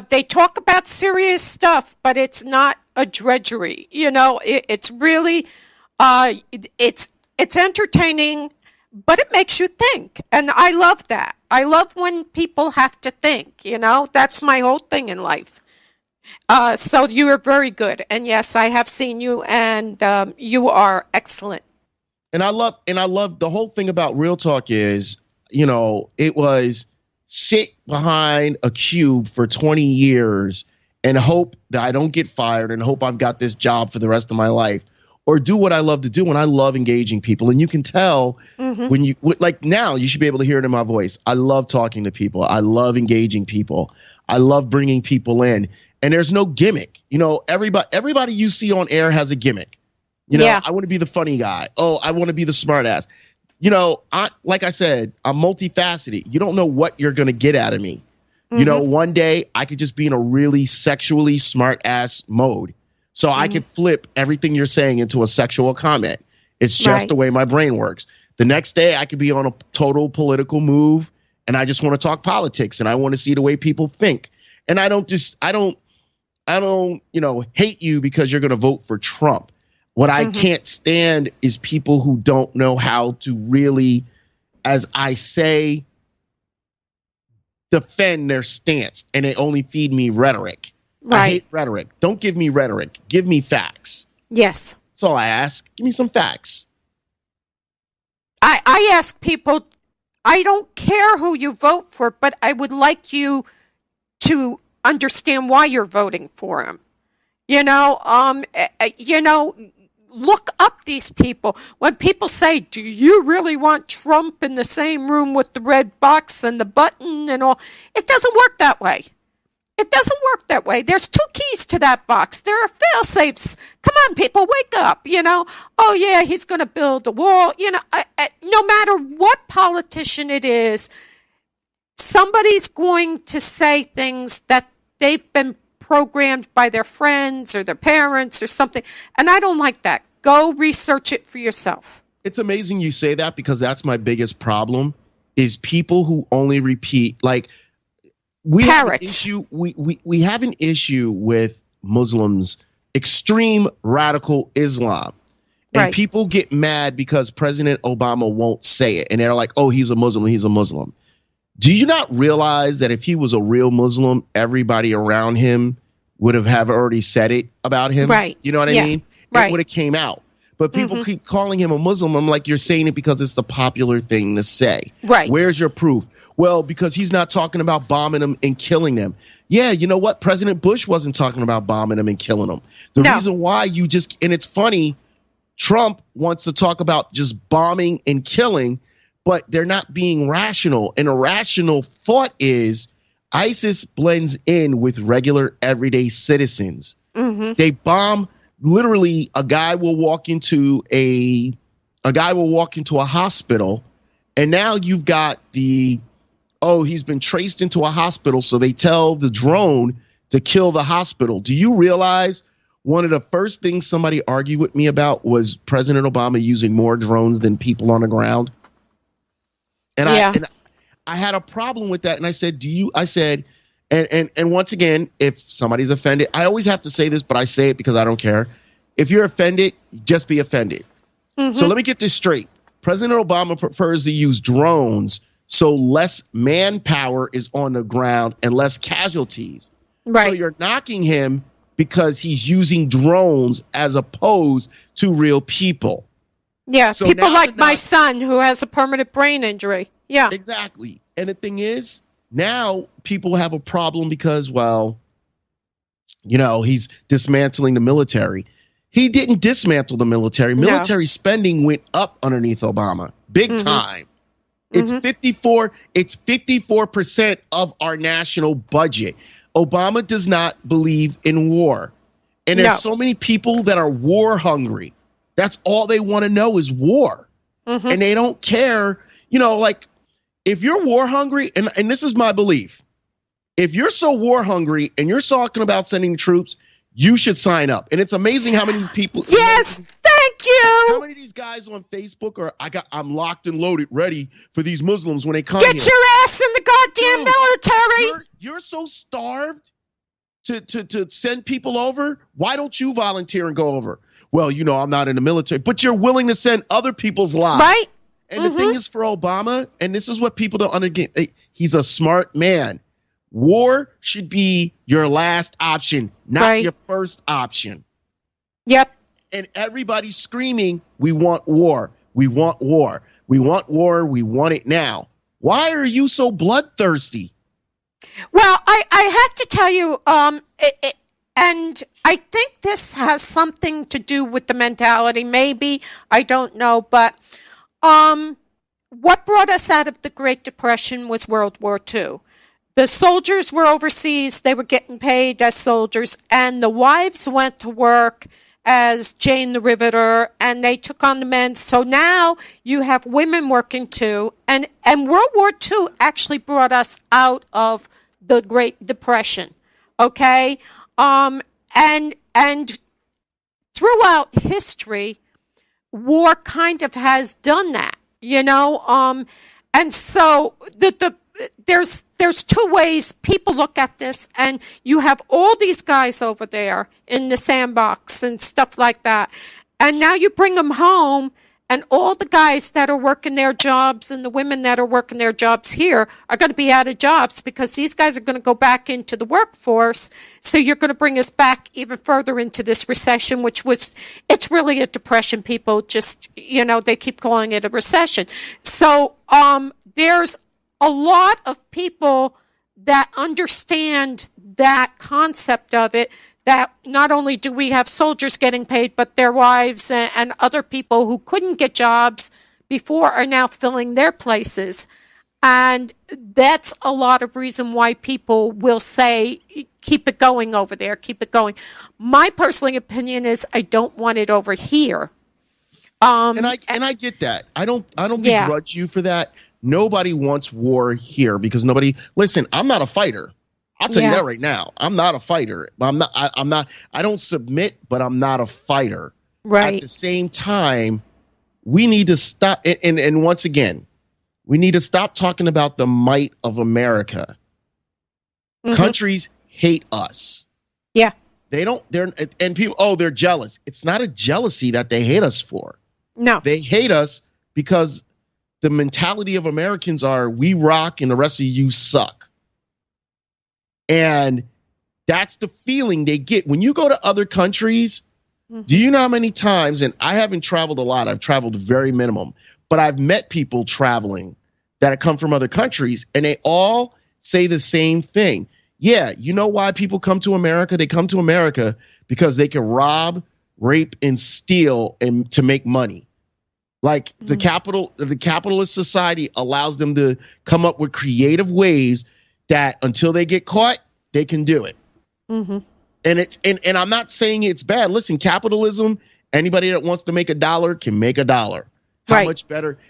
They talk about serious stuff, but it's not a drudgery. It's really, it's entertaining, but it makes you think. And I love that. I love when people have to think, that's my whole thing in life. So you are very good. And yes, I have seen you, and you are excellent. And I love the whole thing about Real Talk is, it was sit behind a cube for 20 years and hope that I don't get fired and hope I've got this job for the rest of my life, or do what I love to do. And I love engaging people. And you can tell when you, like now, you should be able to hear it in my voice. I love talking to people. I love engaging people. I love bringing people in. And there's no gimmick. Everybody you see on air has a gimmick. I want to be the funny guy. Oh, I want to be the smart ass. Like I said, I'm multifaceted. You don't know what you're going to get out of me. One day I could just be in a really sexually smart ass mode. So I could flip everything you're saying into a sexual comment. It's just the way my brain works. The next day I could be on a total political move and I just want to talk politics and I want to see the way people think. And I don't hate you because you're going to vote for Trump. What I can't stand is people who don't know how to really, as I say, defend their stance, and they only feed me rhetoric. Right. I hate rhetoric. Don't give me rhetoric. Give me facts. Yes. That's all I ask. Give me some facts. I ask people, I don't care who you vote for, but I would like you to understand why you're voting for him. Look up these people. When people say, do you really want Trump in the same room with the red box and the button and all? It doesn't work that way. It doesn't work that way. There's two keys to that box. There are fail-safes. Come on, people, wake up, Oh, yeah, he's going to build a wall. No matter what politician it is, somebody's going to say things that they've been programmed by their friends or their parents or something. And I don't like that. Go research it for yourself. It's amazing you say that because that's my biggest problem is people who only repeat. Like we have an issue. We have an issue with Muslims, extreme radical Islam. And people get mad because President Obama won't say it. And they're like, oh, he's a Muslim. He's a Muslim. Do you not realize that if he was a real Muslim, everybody around him would have already said it about him? Right. You know what I mean? It would have came out. But people keep calling him a Muslim. I'm like, you're saying it because it's the popular thing to say. Right. Where's your proof? Well, because he's not talking about bombing them and killing them. Yeah, you know what? President Bush wasn't talking about bombing them and killing them. The reason why and it's funny, Trump wants to talk about just bombing and killing, but they're not being rational. And a rational thought is ISIS blends in with regular everyday citizens. They bomb. Literally, a guy will walk into a hospital, and now you've got he's been traced into a hospital, so they tell the drone to kill the hospital. Do you realize one of the first things somebody argued with me about was President Obama using more drones than people on the ground? And I had a problem with that. And I said, and once again, if somebody's offended, I always have to say this, but I say it because I don't care. If you're offended, just be offended. So let me get this straight. President Obama prefers to use drones so less manpower is on the ground and less casualties. Right. So you're knocking him because he's using drones as opposed to real people. Yeah, so people like my son who has a permanent brain injury. Yeah. Exactly. And the thing is, now people have a problem because, he's dismantling the military. He didn't dismantle the military. Military spending went up underneath Obama. Big time. It's 54% of our national budget. Obama does not believe in war. And there's so many people that are war hungry. That's all they want to know is war. And they don't care, if you're war hungry, and this is my belief, if you're so war hungry and you're talking about sending troops, you should sign up. And it's amazing how many people. Yes, thank you. How many of these guys on Facebook are I'm locked and loaded, ready for these Muslims when they come Get your ass in the goddamn military. You're so starved to send people over. Why don't you volunteer and go over? Well, I'm not in the military, but you're willing to send other people's lives. Right. And the thing is for Obama, and this is what people don't understand, he's a smart man. War should be your last option, not Right. your first option. Yep. And everybody's screaming, we want war. We want war. We want war. We want it now. Why are you so bloodthirsty? Well, I have to tell you, and I think this has something to do with the mentality. Maybe, I don't know, but what brought us out of the Great Depression was World War II. The soldiers were overseas; they were getting paid as soldiers, and the wives went to work as Jane the Riveter, and they took on the men. So now you have women working too, and World War II actually brought us out of the Great Depression. Okay, and throughout history, war kind of has done that, and so there's two ways people look at this, and you have all these guys over there in the sandbox and stuff like that, and now you bring them home, and all the guys that are working their jobs and the women that are working their jobs here are going to be out of jobs because these guys are going to go back into the workforce. So you're going to bring us back even further into this recession, it's really a depression. People just, they keep calling it a recession. So there's a lot of people that understand that concept of it, that not only do we have soldiers getting paid, but their wives and other people who couldn't get jobs before are now filling their places. And that's a lot of reason why people will say, keep it going over there, keep it going. My personal opinion is I don't want it over here. And I get that. I don't begrudge you for that. Nobody wants war here because listen, I'm not a fighter. I'll tell you that right now. I'm not a fighter. I don't submit, but I'm not a fighter. Right. At the same time, we need to stop. And once again, we need to stop talking about the might of America. Mm-hmm. Countries hate us. Yeah. And people, they're jealous. It's not a jealousy that they hate us for. No. They hate us because the mentality of Americans are we rock and the rest of you suck. And that's the feeling they get. When you go to other countries, do you know how many times, and I haven't traveled a lot, I've traveled very minimum, but I've met people traveling that have come from other countries, and they all say the same thing. Yeah, you know why people come to America? They come to America because they can rob, rape, and steal and to make money. Like the capitalist society allows them to come up with creative ways that until they get caught, they can do it. Mm-hmm. And I'm not saying it's bad. Listen, capitalism, anybody that wants to make $1 can make $1.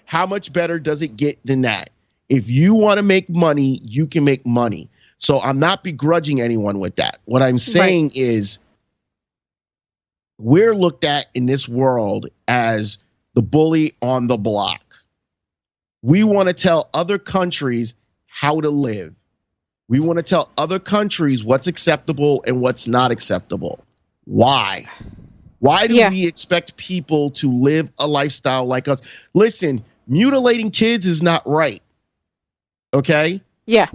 How much better does it get than that? If you want to make money, you can make money. So I'm not begrudging anyone with that. What I'm saying is we're looked at in this world as the bully on the block. We want to tell other countries how to live. We want to tell other countries what's acceptable and what's not acceptable. Why? Why do we expect people to live a lifestyle like us? Listen, mutilating kids is not right. Okay? Yeah.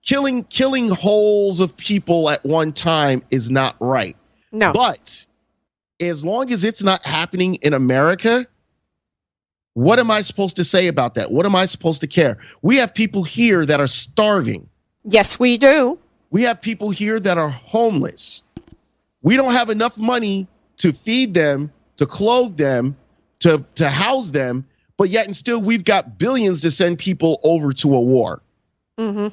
Killing wholes of people at one time is not right. No. But as long as it's not happening in America, what am I supposed to say about that? What am I supposed to care? We have people here that are starving. Yes, we do. We have people here that are homeless. We don't have enough money to feed them, to clothe them, to house them, but yet and still we've got billions to send people over to a war. Mm-hmm.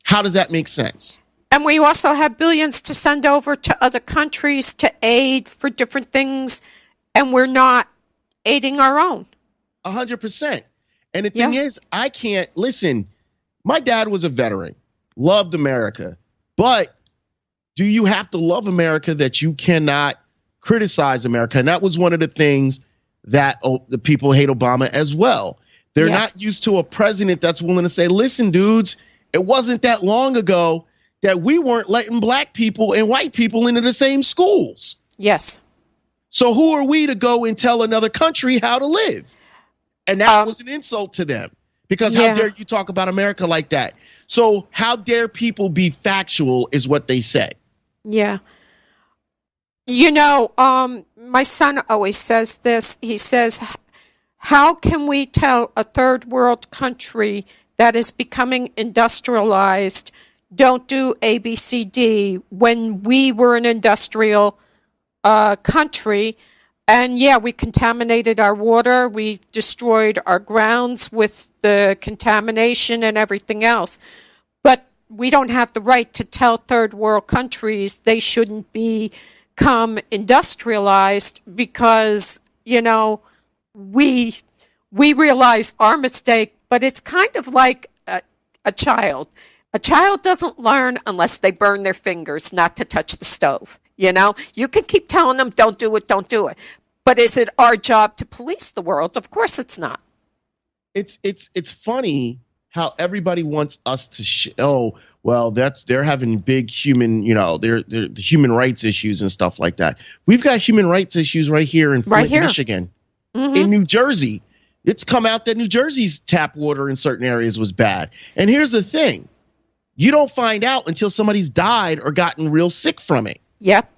How does that make sense? And we also have billions to send over to other countries to aid for different things, and we're not aiding our own. 100%. And the thing is, I can't listen. My dad was a veteran, loved America, but do you have to love America that you cannot criticize America? And that was one of the things that the people hate Obama as well. They're not used to a president that's willing to say, listen, dudes, it wasn't that long ago that we weren't letting black people and white people into the same schools. Yes. So who are we to go and tell another country how to live? And that was an insult to them because how dare you talk about America like that? So how dare people be factual is what they say. Yeah. My son always says this. He says, how can we tell a third world country that is becoming industrialized don't do A, B, C, D when we were an industrial country? And yeah, we contaminated our water. We destroyed our grounds with the contamination and everything else. But we don't have the right to tell third world countries they shouldn't become industrialized because, we realize our mistake, but it's kind of like a child. A child doesn't learn unless they burn their fingers not to touch the stove. You can keep telling them, don't do it, don't do it. But is it our job to police the world? Of course it's not. It's funny how everybody wants us to show, well, they're having big human, they're the human rights issues and stuff like that. We've got human rights issues right here in Flint, Michigan. Mm-hmm. In New Jersey. It's come out that New Jersey's tap water in certain areas was bad. And here's the thing. You don't find out until somebody's died or gotten real sick from it. Yep.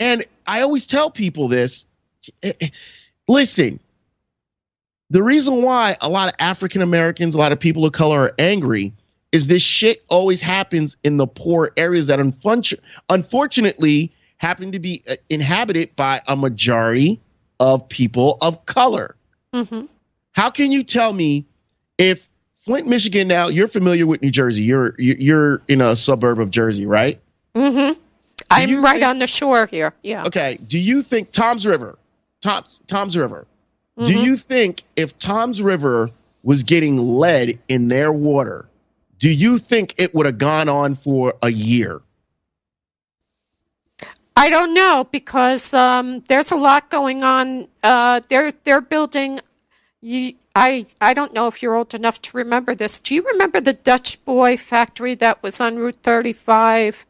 And I always tell people this. Listen, the reason why a lot of African Americans, a lot of people of color are angry is this shit always happens in the poor areas that unfortunately happen to be inhabited by a majority of people of color. Mm-hmm. How can you tell me if Flint, Michigan, now you're familiar with New Jersey, you're in a suburb of Jersey, right? Mm-hmm. I'm right on the shore here. Yeah. Okay. Do you think Tom's River, mm-hmm. Do you think if Tom's River was getting lead in their water, do you think it would have gone on for a year? I don't know because there's a lot going on. They're building. I don't know if you're old enough to remember this. Do you remember the Dutch Boy factory that was on Route 35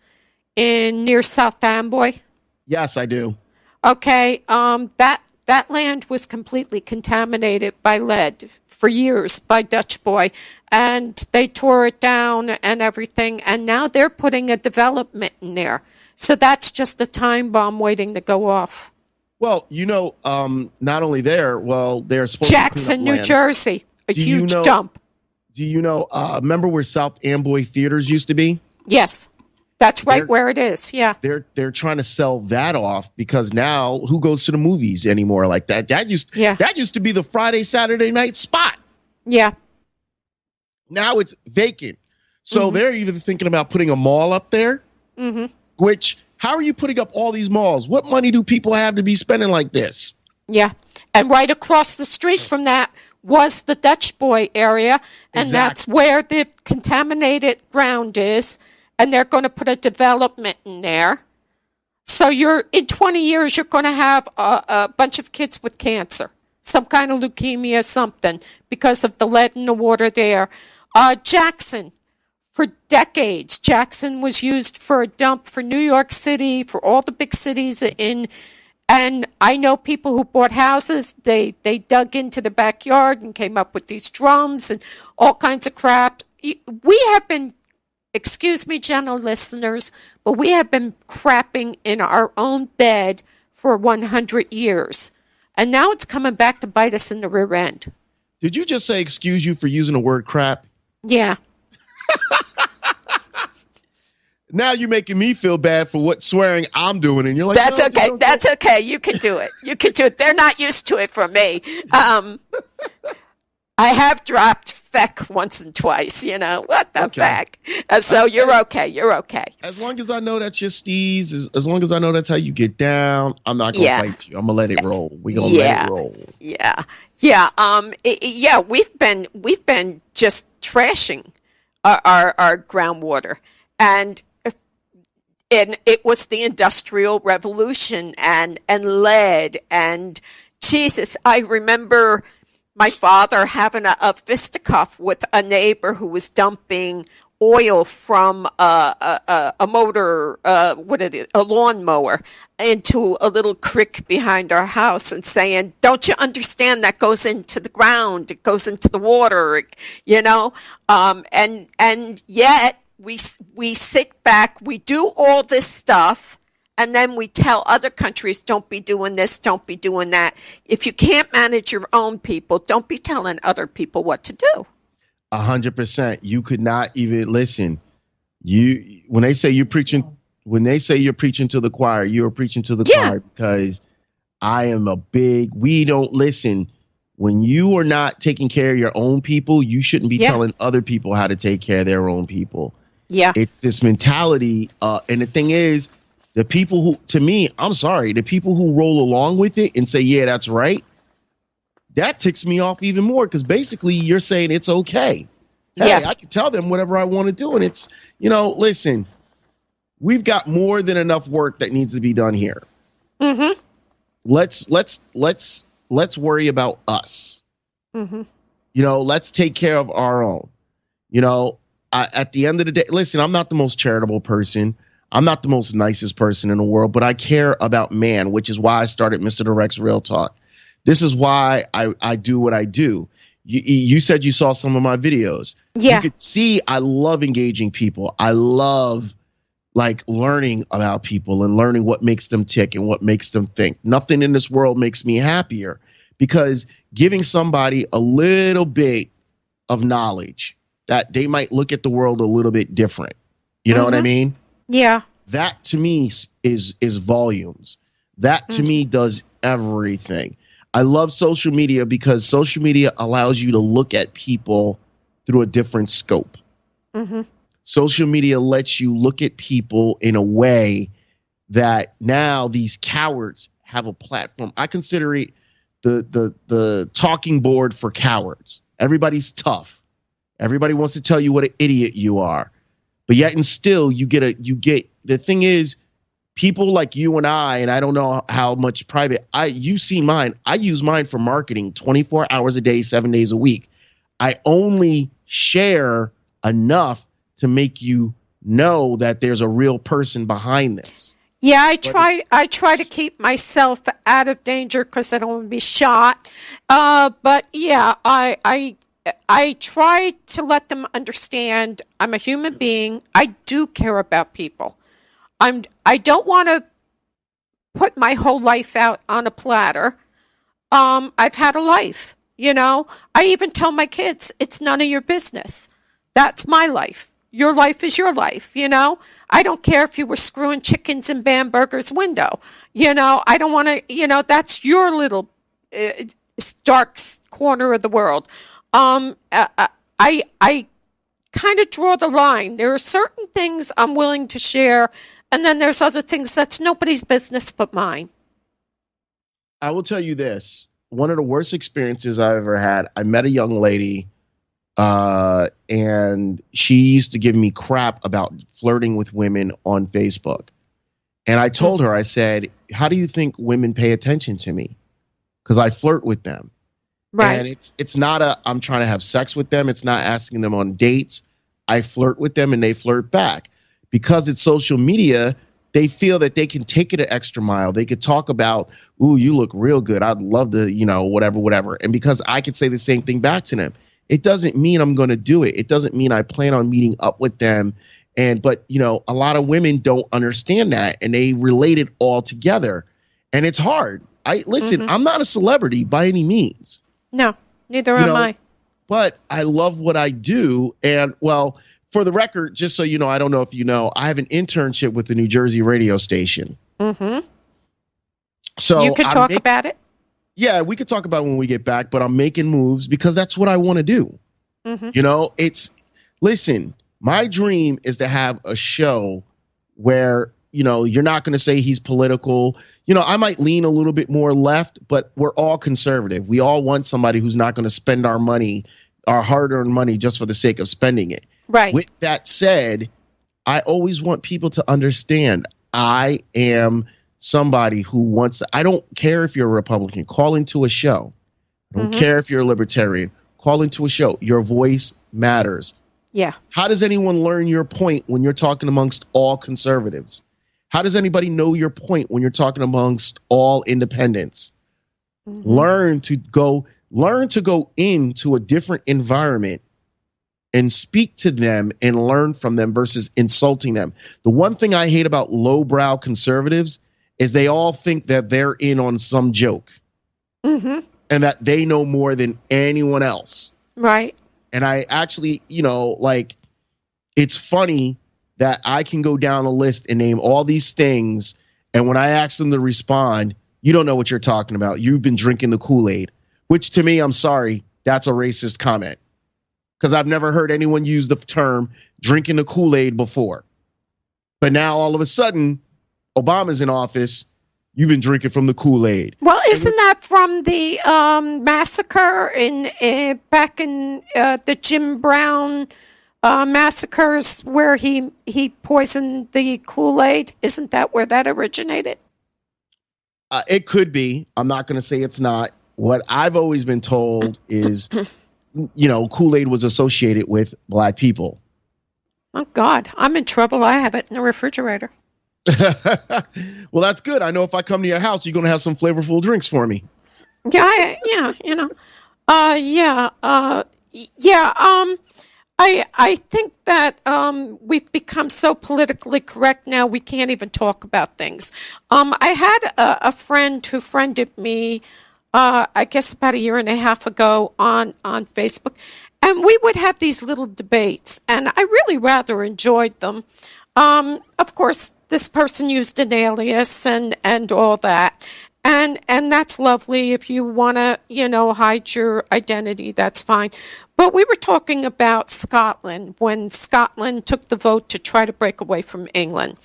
near South Amboy? Yes, I do. Okay, that land was completely contaminated by lead for years by Dutch Boy, and they tore it down and everything, and now they're putting a development in there. So that's just a time bomb waiting to go off. Well, not only there, they're supposed Jackson, to New land. Jersey, a huge dump. Do you know, remember where South Amboy Theaters used to be? Yes, that's right where it is, yeah. They're trying to sell that off because now who goes to the movies anymore like that? That used to be the Friday, Saturday night spot. Yeah. Now it's vacant. So mm-hmm. They're even thinking about putting a mall up there, mm-hmm. which... How are you putting up all these malls? What money do people have to be spending like this? Yeah. And right across the street from that was the Dutch Boy area. And That's where the contaminated ground is. And they're going to put a development in there. So in 20 years, you're going to have a bunch of kids with cancer. Some kind of leukemia, something, because of the lead in the water there. Jackson. For decades, Jackson was used for a dump for New York City, for all the big cities and I know people who bought houses, they dug into the backyard and came up with these drums and all kinds of crap. We have been, excuse me, gentle listeners, but we have been crapping in our own bed for 100 years. And now it's coming back to bite us in the rear end. Did you just say excuse you for using the word crap? Yeah. Now you're making me feel bad for what swearing I'm doing, and you're like, "That's okay. That's okay. You can do it. You can do it." They're not used to it from me. I have dropped feck once and twice. What the feck? So you're okay. You're okay. As long as I know that's your steez, as long as I know that's how you get down, I'm not gonna fight you. I'm gonna let it roll. We gonna let it roll. Yeah. We've been just trashing our groundwater and it was the Industrial Revolution and lead and Jesus. I remember my father having a fisticuff with a neighbor who was dumping oil from a motor, a lawnmower, into a little creek behind our house, and saying, "Don't you understand that goes into the ground? It goes into the water, you know?" And yet we sit back, we do all this stuff. And then we tell other countries, don't be doing this, don't be doing that. If you can't manage your own people, don't be telling other people what to do. 100%. You could not even listen. When they say you're preaching to the choir, you're preaching to the choir, because we don't listen. When you are not taking care of your own people, you shouldn't be telling other people how to take care of their own people. Yeah. It's this mentality. And the thing is, the people who, to me, I'm sorry, the people who roll along with it and say, yeah, that's right, that ticks me off even more, because basically you're saying it's okay. Hey, I can tell them whatever I want to do. And it's, listen, we've got more than enough work that needs to be done here. Mm-hmm. Let's worry about us. Mm-hmm. Let's take care of our own. At the end of the day, listen, I'm not the most charitable person. I'm not the most nicest person in the world, but I care about man, which is why I started Mr. Direct's Real Talk. This is why I do what I do. You said you saw some of my videos. Yeah. You could see I love engaging people. I love learning about people and learning what makes them tick and what makes them think. Nothing in this world makes me happier, because giving somebody a little bit of knowledge that they might look at the world a little bit different. You know what I mean? Yeah. That to me is volumes. That to me does everything. I love social media because social media allows you to look at people through a different scope. Mm-hmm. Social media lets you look at people in a way that now these cowards have a platform. I consider it the talking board for cowards. Everybody's tough. Everybody wants to tell you what an idiot you are. But yet and still you get the thing is, people like you and I don't know how much private you've seen mine. I use mine for marketing 24 hours a day, 7 days a week. I only share enough to make you know that there's a real person behind this. Yeah, I try to keep myself out of danger because I don't want to be shot. But yeah, I try to let them understand I'm a human being. I do care about people. I don't want to put my whole life out on a platter. I've had a life, I even tell my kids, it's none of your business. That's my life. Your life is your life, I don't care if you were screwing chickens in Bamberger's window. I don't want to, that's your little dark corner of the world. I kind of draw the line. There are certain things I'm willing to share, and then there's other things that's nobody's business but mine. I will tell you this. One of the worst experiences I've ever had, I met a young lady, and she used to give me crap about flirting with women on Facebook. And I told her, I said, how do you think women pay attention to me? Because I flirt with them. Right. And it's not I'm trying to have sex with them. It's not asking them on dates. I flirt with them and they flirt back. Because it's social media, they feel that they can take it an extra mile. They could talk about, ooh, you look real good. I'd love to, whatever. And because I could say the same thing back to them, it doesn't mean I'm going to do it. It doesn't mean I plan on meeting up with them. But a lot of women don't understand that, and they relate it all together. And it's hard. I'm not a celebrity by any means. No, neither am I. But I love what I do. And, well, for the record, just so you know, I don't know if you know, I have an internship with the New Jersey radio station. Mm-hmm. So you could talk about it? Yeah, we could talk about it when we get back, but I'm making moves because that's what I want to do. Mm-hmm. Listen, my dream is to have a show where, you're not going to say he's political. I might lean a little bit more left, but we're all conservative. We all want somebody who's not going to spend our money, our hard-earned money, just for the sake of spending it. Right. With that said, I always want people to understand I am somebody who wants I don't care if you're a Republican. Call into a show. I don't care if you're a libertarian. Call into a show. Your voice matters. Yeah. How does anyone learn your point when you're talking amongst all conservatives? How does anybody know your point when you're talking amongst all independents? Mm-hmm. Learn to go into a different environment and speak to them and learn from them versus insulting them. The one thing I hate about lowbrow conservatives is they all think that they're in on some joke, mm-hmm. and that they know more than anyone else. Right. And I actually, it's funny that I can go down a list and name all these things, and when I ask them to respond, you don't know what you're talking about. You've been drinking the Kool-Aid, which to me, I'm sorry, that's a racist comment. Because I've never heard anyone use the term drinking the Kool-Aid before. But now all of a sudden, Obama's in office, you've been drinking from the Kool-Aid. Well, isn't that from the massacre back in the Jim Brown massacres where he poisoned the Kool-Aid? Isn't that where that originated? It could be. I'm not going to say it's not. What I've always been told is, Kool-Aid was associated with black people. Oh, God. I'm in trouble. I have it in the refrigerator. Well, that's good. I know if I come to your house, you're going to have some flavorful drinks for me. Yeah. I think that we've become so politically correct now we can't even talk about things. I had a friend who friended me, I guess about a year and a half ago on Facebook, and we would have these little debates, and I really rather enjoyed them. Of course, this person used an alias and all that. And that's lovely. If you want to, hide your identity, that's fine. But we were talking about Scotland when Scotland took the vote to try to break away from England.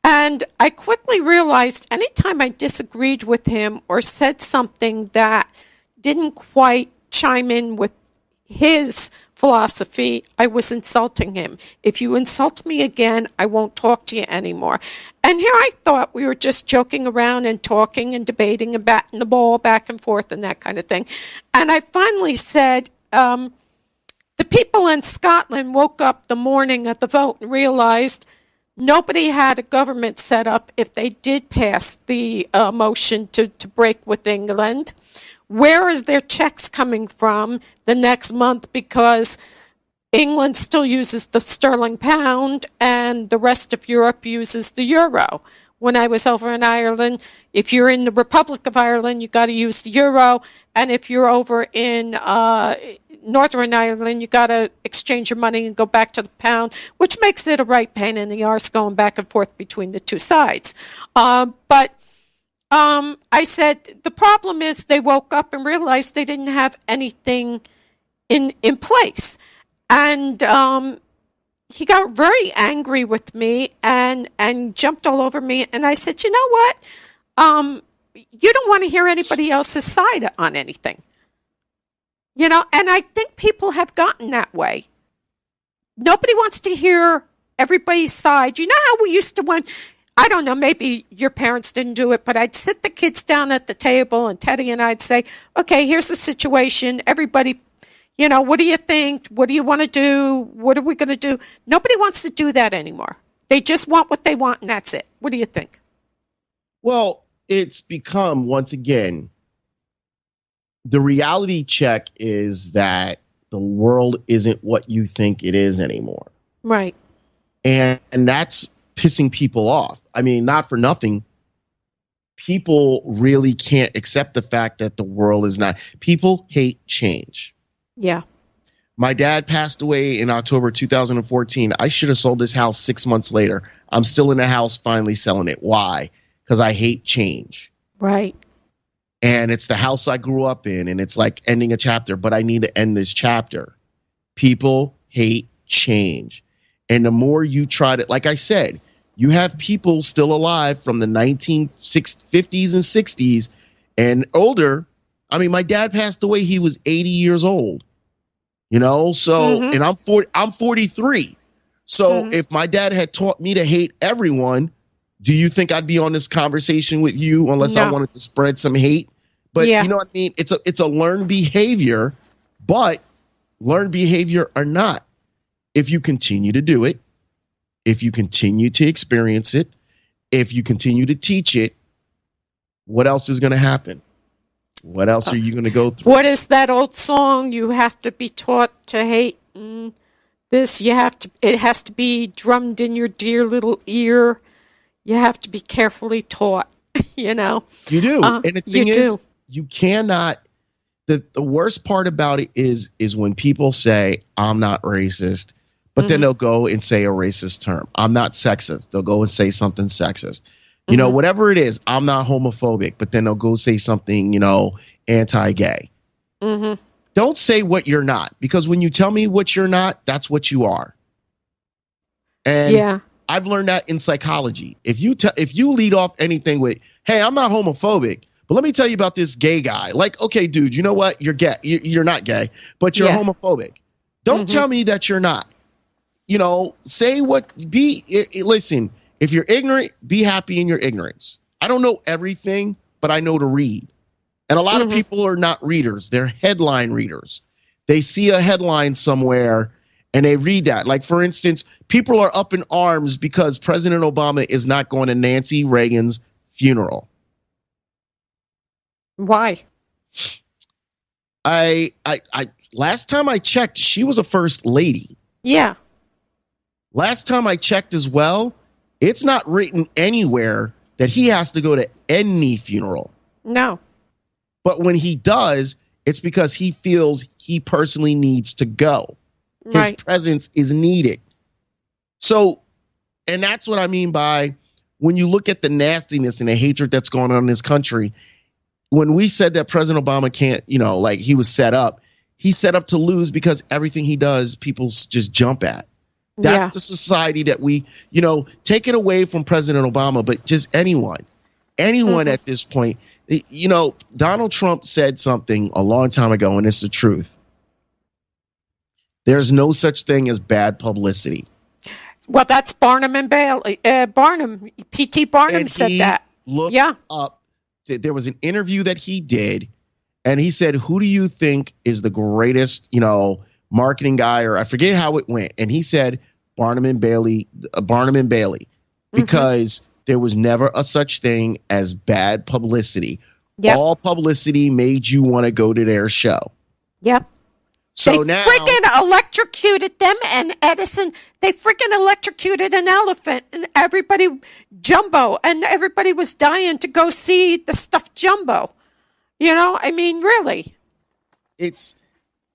And I quickly realized anytime I disagreed with him or said something that didn't quite chime in with his philosophy, I was insulting him. If you insult me again, I won't talk to you anymore. And here I thought we were just joking around and talking and debating and batting the ball back and forth and that kind of thing. And I finally said, the people in Scotland woke up the morning of the vote and realized nobody had a government set up if they did pass the motion to break with England. Where is their checks coming from the next month? Because England still uses the sterling pound and the rest of Europe uses the euro. When I was over in Ireland, if you're in the Republic of Ireland, you got to use the euro. And if you're over in Northern Ireland, you got to exchange your money and go back to the pound, which makes it a right pain in the arse going back and forth between the two sides. But I said, the problem is they woke up and realized they didn't have anything in place. And he got very angry with me and jumped all over me. And I said, you know what? You don't want to hear anybody else's side on anything. And I think people have gotten that way. Nobody wants to hear everybody's side. You know how we used to I don't know, maybe your parents didn't do it, but I'd sit the kids down at the table and Teddy and I'd say, okay, here's the situation. Everybody, what do you think? What do you want to do? What are we going to do? Nobody wants to do that anymore. They just want what they want and that's it. What do you think? Well, it's become, once again, the reality check is that the world isn't what you think it is anymore. Right. And that's pissing people off. I mean, not for nothing. People really can't accept the fact that the world is not. People hate change. Yeah. My dad passed away in October 2014. I should have sold this house 6 months later. I'm still in the house finally selling it. Why? Because I hate change. Right. And it's the house I grew up in, and it's like ending a chapter, but I need to end this chapter. People hate change. And the more you try to, like I said, you have people still alive from the 1950s and 60s and older. I mean, my dad passed away. He was 80 years old, so, and I'm 43. So if my dad had taught me to hate everyone, do you think I'd be on this conversation with you unless I wanted to spread some hate? But you know what I mean? It's a learned behavior, but learned behavior or not, if you continue to do it, if you continue to experience it, if you continue to teach it, what else is going to happen? What else are you going to go through? What is that old song? You have to be taught to hate this. It has to be drummed in your dear little ear. You have to be carefully taught, You do. And the thing is, you cannot. The worst part about it is when people say, I'm not racist, but then they'll go and say a racist term. I'm not sexist. They'll go and say something sexist. Whatever it is, I'm not homophobic, but then they'll go say something, anti-gay. Don't say what you're not, because when you tell me what you're not, that's what you are. And I've learned that in psychology. If you lead off anything with, hey, I'm not homophobic, but let me tell you about this gay guy. Like, okay, dude, you know what? You're gay. You're not gay, but you're homophobic. Don't tell me that you're not. Say listen, if you're ignorant, be happy in your ignorance. I don't know everything, but I know to read. And a lot of people are not readers. They're headline readers. They see a headline somewhere and they read that. Like, for instance, people are up in arms because President Obama is not going to Nancy Reagan's funeral. Why? I last time I checked, she was a first lady. Yeah. Last time I checked as well, it's not written anywhere that he has to go to any funeral. No. But when he does, it's because he feels he personally needs to go. His presence is needed. So, and that's what I mean by when you look at the nastiness and the hatred that's going on in this country. When we said that President Obama can't, he was set up, he's set up to lose because everything he does, people just jump at. That's the society that we, take it away from President Obama, but just anyone at this point. Donald Trump said something a long time ago, and it's the truth. There's no such thing as bad publicity. Well, that's Barnum and Bailey. P.T. Barnum said that. Looked up. There was an interview that he did, and he said, who do you think is the greatest, marketing guy, or I forget how it went. And he said Barnum and Bailey, because there was never a such thing as bad publicity. Yep. All publicity made you want to go to their show. Yep. So they freaking electrocuted them, and Edison, they freaking electrocuted an elephant, and everybody was dying to go see the stuffed Jumbo. Really.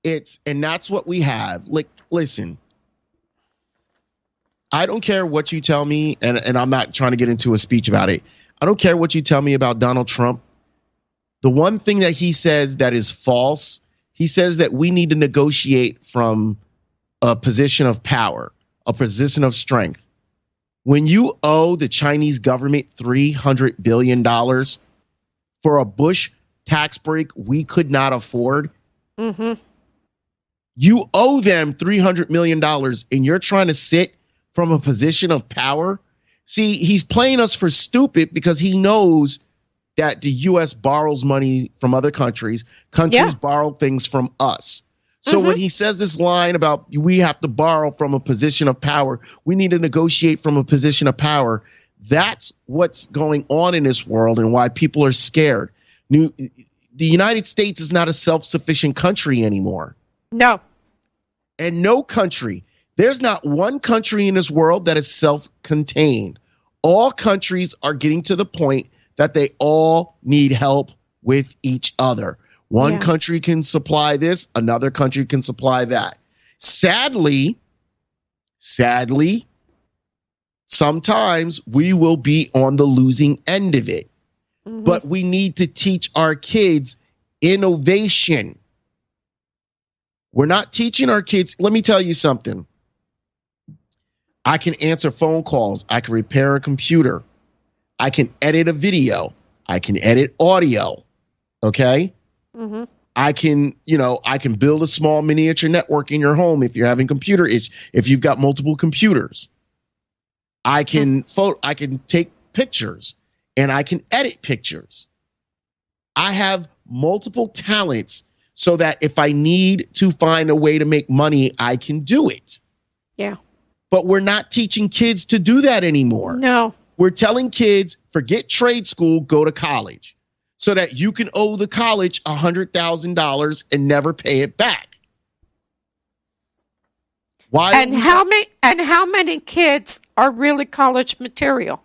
And that's what we have. Like, listen, I don't care what you tell me, and I'm not trying to get into a speech about it. I don't care what you tell me about Donald Trump. The one thing that he says that is false, he says that we need to negotiate from a position of power, a position of strength. When you owe the Chinese government $300 billion for a Bush tax break we could not afford, you owe them $300 million, and you're trying to sit from a position of power. See, he's playing us for stupid because he knows that the U.S. borrows money from other countries. Countries borrow things from us. So when he says this line about we have to borrow from a position of power, we need to negotiate from a position of power, that's what's going on in this world and why people are scared. The United States is not a self-sufficient country anymore. No. And no country. There's not one country in this world that is self-contained. All countries are getting to the point that they all need help with each other. One country can supply this, another country can supply that. Sadly, sometimes we will be on the losing end of it. But we need to teach our kids innovation. We're not teaching our kids. Let me tell you something. I can answer phone calls. I can repair a computer. I can edit a video. I can edit audio. Okay. I can build a small miniature network in your home if you're having computer issues, if you've got multiple computers. I can take pictures and I can edit pictures. I have multiple talents so that if I need to find a way to make money, I can do it. Yeah. But we're not teaching kids to do that anymore. No. We're telling kids, forget trade school, go to college so that you can owe the college $100,000 and never pay it back. Why? And how many kids are really college material?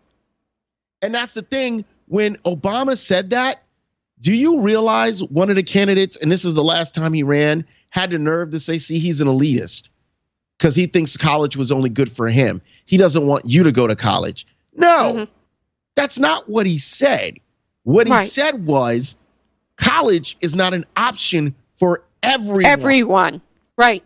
And that's the thing. When Obama said that, do you realize one of the candidates, and this is the last time he ran, had the nerve to say, see, he's an elitist because he thinks college was only good for him. He doesn't want you to go to college. No, that's not what he said. What he said was college is not an option for everyone. Everyone. Right.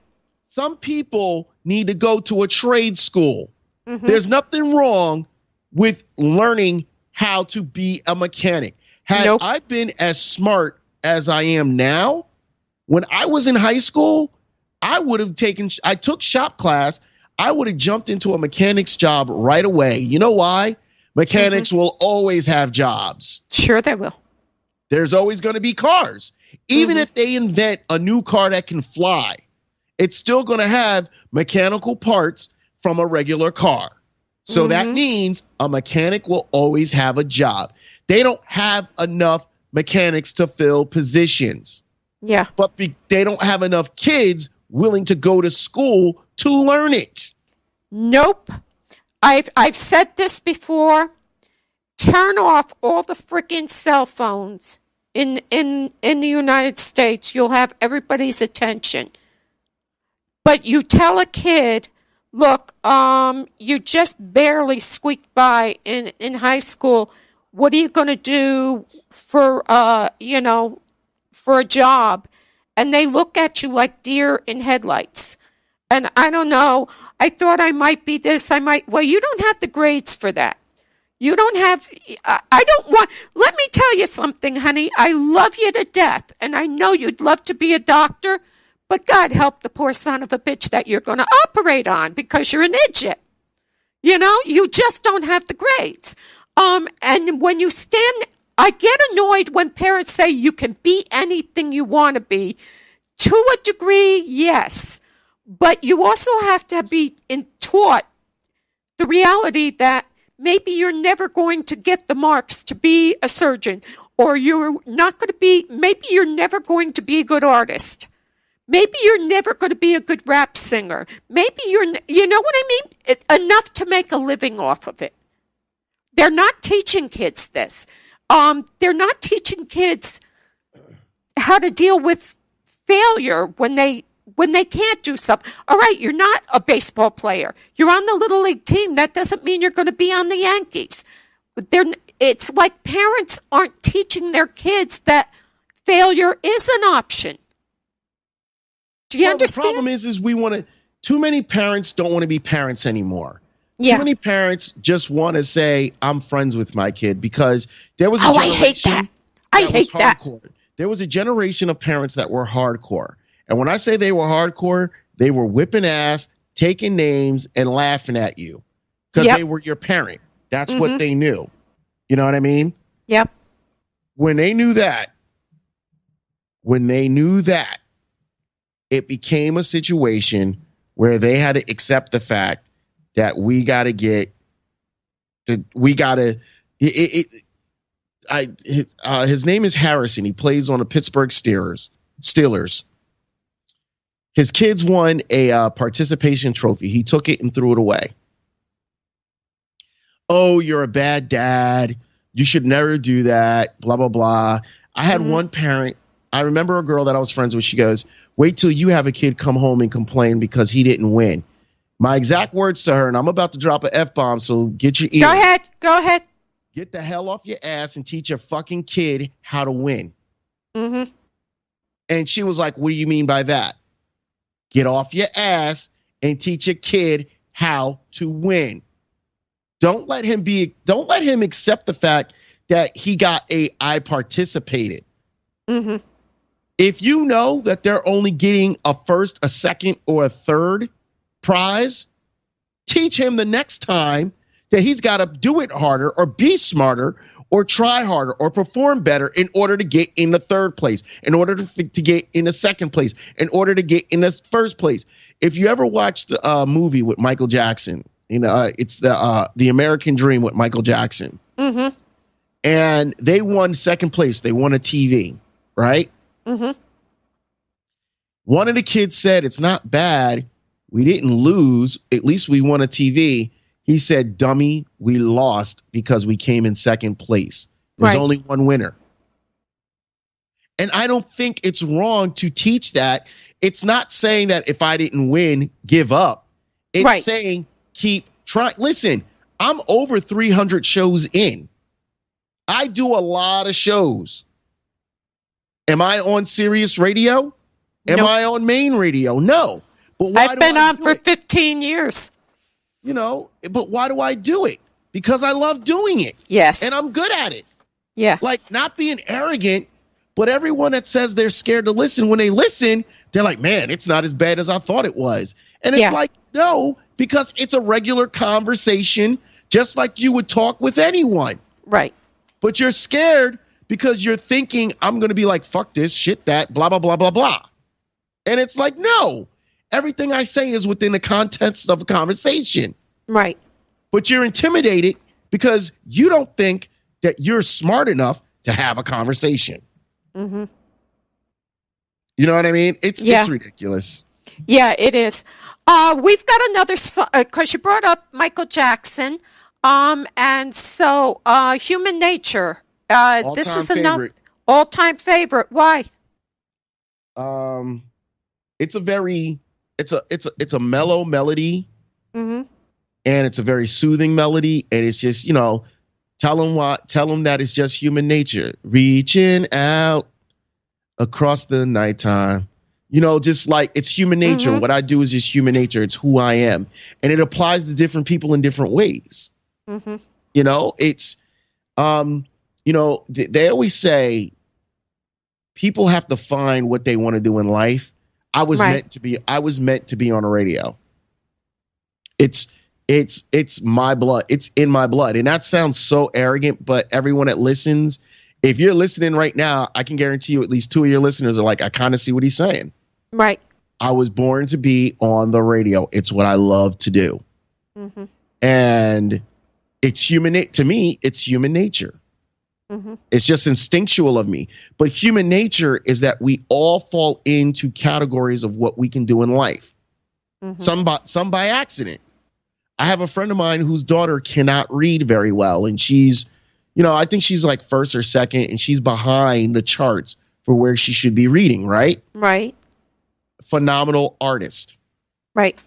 Some people need to go to a trade school. There's nothing wrong with learning how to be a mechanic. Had I been as smart as I am now, when I was in high school, I took shop class. I would have jumped into a mechanic's job right away. You know why? Mechanics will always have jobs. Sure they will. There's always going to be cars. Even if they invent a new car that can fly, it's still going to have mechanical parts from a regular car. So that means a mechanic will always have a job. They don't have enough mechanics to fill positions. Yeah. But they don't have enough kids willing to go to school to learn it. Nope. I've said this before. Turn off all the freaking cell phones in the United States. You'll have everybody's attention. But you tell a kid, look, you just barely squeaked by in high school. What are you going to do for a job? And they look at you like deer in headlights. And I don't know. I thought I might be this. Well, you don't have the grades for that. You don't have, let me tell you something, honey. I love you to death. And I know you'd love to be a doctor. But God help the poor son of a bitch that you're going to operate on because you're an idiot. You just don't have the grades. And when you stand, I get annoyed when parents say you can be anything you want to be. To a degree, yes. But you also have to be taught the reality that maybe you're never going to get the marks to be a surgeon, or you're not going to be, maybe you're never going to be a good artist. Maybe you're never going to be a good rap singer. Maybe you know what I mean? Enough to make a living off of it. They're not teaching kids this. They're not teaching kids how to deal with failure when they can't do something. All right, you're not a baseball player. You're on the Little League team. That doesn't mean you're going to be on the Yankees. It's like parents aren't teaching their kids that failure is an option. Do you understand? The problem is too many parents don't want to be parents anymore. Yeah. Too many parents just want to say, I'm friends with my kid, because there was a generation. I hate that. I hate that. There was a generation of parents that were hardcore. And when I say they were hardcore, they were whipping ass, taking names, and laughing at you because they were your parent. That's what they knew. You know what I mean? Yep. When they knew that, it became a situation where they had to accept the fact that his name is Harrison. He plays on the Pittsburgh Steelers. His kids won a participation trophy. He took it and threw it away. Oh, you're a bad dad. You should never do that. Blah, blah, blah. I had one parent. I remember a girl that I was friends with. She goes, wait till you have a kid come home and complain because he didn't win. My exact words to her, and I'm about to drop an F-bomb, so get your ear. Go ahead. Get the hell off your ass and teach your fucking kid how to win. Mm-hmm. And she was like, what do you mean by that? Get off your ass and teach a kid how to win. Don't let him accept the fact that I participated. Mm-hmm. If you know that they're only getting a first, a second, or a third prize, teach him the next time that he's got to do it harder or be smarter or try harder or perform better in order to get in the third place, in order to get in the second place, in order to get in the first place. If you ever watched a movie with Michael Jackson, it's the American Dream with Michael Jackson. Mm-hmm. And they won second place. They won a TV, right? Mm-hmm. One of the kids said, it's not bad. We didn't lose. At least we won a TV. He said, dummy, we lost because we came in second place. There's only one winner. And I don't think it's wrong to teach that. It's not saying that if I didn't win, give up. It's saying keep trying. Listen, I'm over 300 shows in. I do a lot of shows. Am I on Sirius Radio? Am I on main radio? No. But why I've been on for 15 years. But why do I do it? Because I love doing it. Yes. And I'm good at it. Yeah. Like, not being arrogant, but everyone that says they're scared to listen, when they listen, they're like, man, it's not as bad as I thought it was. And it's like, no, because it's a regular conversation, just like you would talk with anyone. Right. But you're scared because you're thinking, I'm going to be like, fuck this, shit that, blah, blah, blah, blah, blah. And it's like, no, everything I say is within the context of a conversation. Right. But you're intimidated because you don't think that you're smart enough to have a conversation. Mm-hmm. You know what I mean? It's ridiculous. Yeah, it is. We've got another song, because you brought up Michael Jackson. And so Human Nature. This is another all-time favorite. Why? It's a mellow melody. Mm-hmm. And it's a very soothing melody. And it's just, tell them that it's just human nature. Reaching out across the nighttime. Just like it's human nature. Mm-hmm. What I do is just human nature. It's who I am. And it applies to different people in different ways. Mm-hmm. It's, they always say people have to find what they want to do in life. I was meant to be on a radio. It's my blood. It's in my blood. And that sounds so arrogant, but everyone that listens, if you're listening right now, I can guarantee you at least two of your listeners are like, I kind of see what he's saying. Right. I was born to be on the radio. It's what I love to do. Mm-hmm. And to me, it's human nature. Mm-hmm. It's just instinctual of me. But human nature is that we all fall into categories of what we can do in life. Mm-hmm. Some by accident. I have a friend of mine whose daughter cannot read very well. And she's, I think she's like first or second, and she's behind the charts for where she should be reading, right? Right. Phenomenal artist. Right.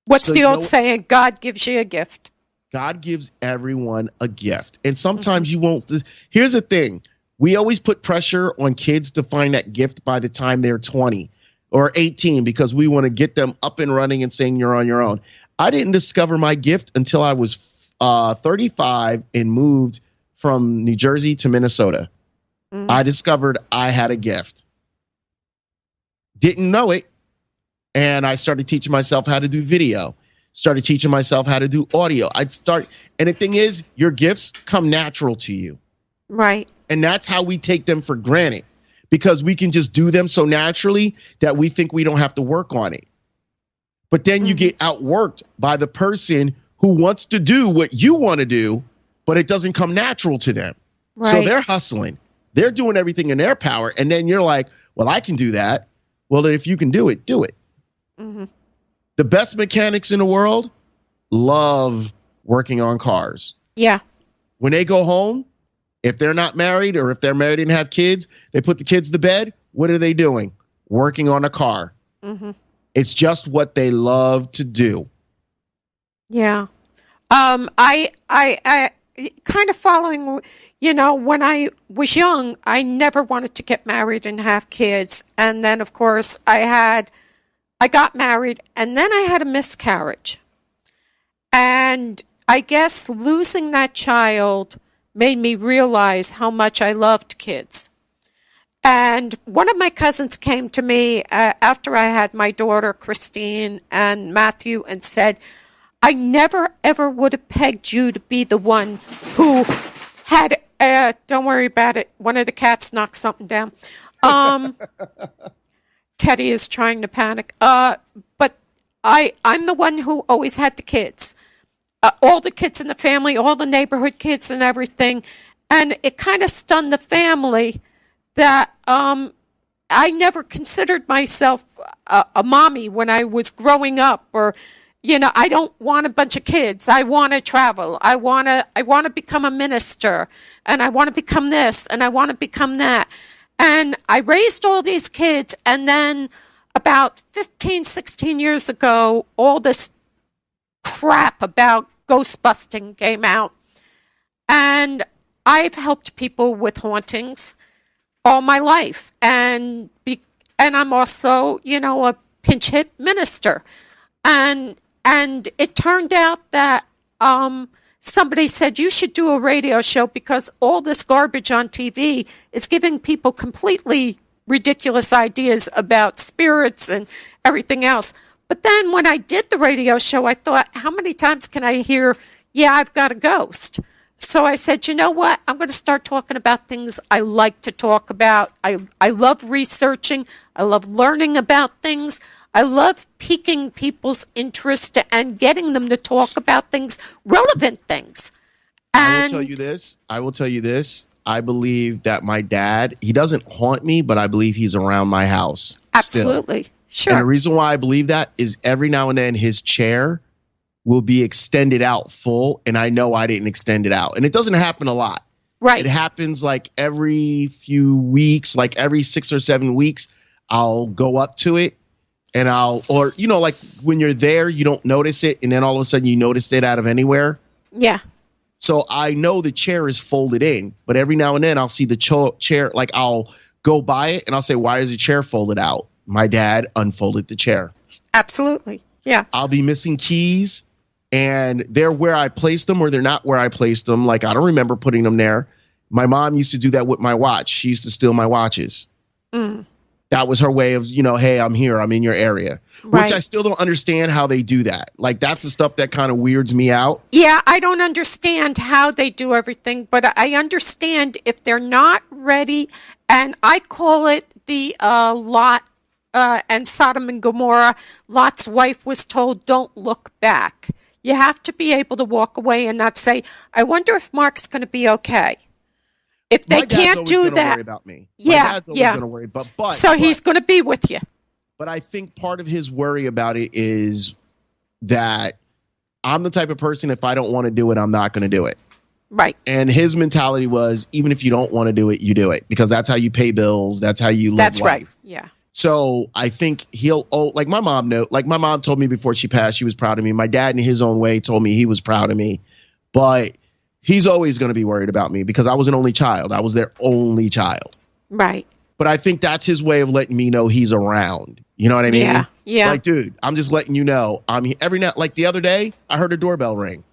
What's the old saying? God gives you a gift. God gives everyone a gift. And sometimes you won't. Here's the thing. We always put pressure on kids to find that gift by the time they're 20 or 18 because we want to get them up and running and saying you're on your own. I didn't discover my gift until I was 35 and moved from New Jersey to Minnesota. Mm-hmm. I discovered I had a gift. Didn't know it. And I started teaching myself how to do video. Started teaching myself how to do audio. And the thing is, your gifts come natural to you. Right. And that's how we take them for granted because we can just do them so naturally that we think we don't have to work on it. But then you get outworked by the person who wants to do what you want to do, but it doesn't come natural to them. Right. So they're hustling. They're doing everything in their power. And then you're like, well, I can do that. Well, then if you can do it, do it. Mm-hmm. The best mechanics in the world love working on cars. Yeah. When they go home, if they're not married or if they're married and have kids, they put the kids to bed. What are they doing? Working on a car. Mm-hmm. It's just what they love to do. Yeah. I kind of following, when I was young, I never wanted to get married and have kids. And then, of course, I got married and then I had a miscarriage. And I guess losing that child made me realize how much I loved kids. And one of my cousins came to me after I had my daughter, Christine, and Matthew, and said, I never, ever would have pegged you to be the one who had Don't worry about it. One of the cats knocked something down. Teddy is trying to panic. But I'm the one who always had the kids. All the kids in the family, all the neighborhood kids and everything. And it kind of stunned the family that I never considered myself a mommy when I was growing up, or, I don't want a bunch of kids. I want to travel. I want to become a minister, and I want to become this, and I want to become that. And I raised all these kids, and then about 15, 16 years ago, all this crap about ghost busting came out. And I've helped people with hauntings all my life. And I'm also, a pinch hit minister. And it turned out that somebody said, you should do a radio show because all this garbage on TV is giving people completely ridiculous ideas about spirits and everything else. But then when I did the radio show, I thought, how many times can I hear, yeah, I've got a ghost? So I said, you know what? I'm going to start talking about things I like to talk about. I love researching. I love learning about things. I love piquing people's interest and getting them to talk about things, relevant things. And I will tell you this. I believe that my dad, he doesn't haunt me, but I believe he's around my house. Absolutely. Still. Sure. And the reason why I believe that is every now and then his chair will be extended out full, and I know I didn't extend it out. And it doesn't happen a lot. Right. It happens like every few weeks, like every 6 or 7 weeks, I'll go up to it and like when you're there, you don't notice it. And then all of a sudden you noticed it out of anywhere. Yeah. So I know the chair is folded in, but every now and then I'll see the chair, like I'll go by it and I'll say, why is the chair folded out? My dad unfolded the chair. Absolutely. Yeah. I'll be missing keys. And they're where I placed them or they're not where I placed them. Like, I don't remember putting them there. My mom used to do that with my watch. She used to steal my watches. Mm. That was her way of, hey, I'm here. I'm in your area. Right. Which I still don't understand how they do that. Like, that's the stuff that kind of weirds me out. Yeah, I don't understand how they do everything. But I understand if they're not ready. And I call it the Lot and Sodom and Gomorrah. Lot's wife was told, don't look back. You have to be able to walk away and not say, I wonder if Mark's going to be okay. If they can't do that. About me. Yeah, yeah. Gonna worry, but he's going to be with you. But I think part of his worry about it is that I'm the type of person, if I don't want to do it, I'm not going to do it. Right. And his mentality was, even if you don't want to do it, you do it. Because that's how you pay bills. That's how you live life. That's right. Yeah. So I think like my mom told me before she passed, she was proud of me. My dad in his own way told me he was proud of me, but he's always going to be worried about me because I was an only child. I was their only child. Right. But I think that's his way of letting me know he's around. You know what I mean? Yeah. Yeah. Like, dude, I'm just letting you know I'm here. Every night, like the other day, I heard a doorbell ring.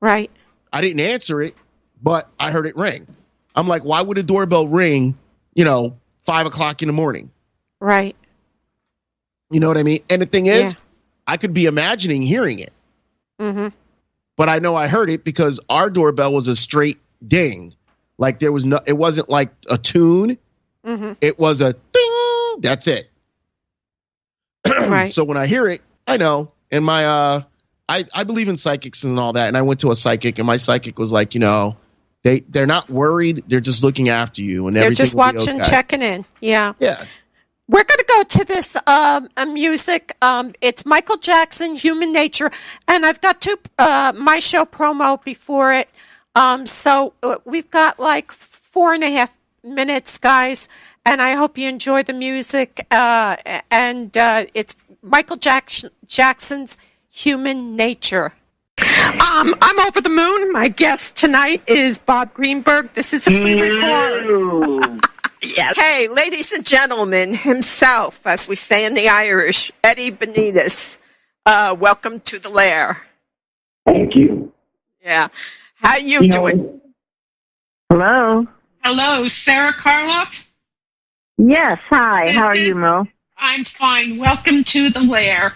Right. I didn't answer it, but I heard it ring. I'm like, why would a doorbell ring, 5 o'clock in the morning? Right. You know what I mean? And the thing is, I could be imagining hearing it. Mm-hmm. But I know I heard it because our doorbell was a straight ding. Like it wasn't like a tune. Mm-hmm. It was a ding. That's it. Right. So when I hear it, I know. And my, I believe in psychics and all that. And I went to a psychic and my psychic was like, they're not worried. They're just looking after you. And they're just watching, checking in. Yeah. Yeah. We're going to go to this music. It's Michael Jackson, Human Nature. And I've got my show promo before it. So we've got like 4.5 minutes, guys. And I hope you enjoy the music. And it's Michael Jackson's Human Nature. I'm over the moon. My guest tonight is Bob Greenberg. This is a free record. Yes. Okay, ladies and gentlemen, himself, as we say in the Irish, Eddie Benitez. Welcome to the lair. Thank you. Yeah. How you doing? Hello. Hello, Sarah Karloff? Yes, hi. How are you, Mo? I'm fine. Welcome to the lair.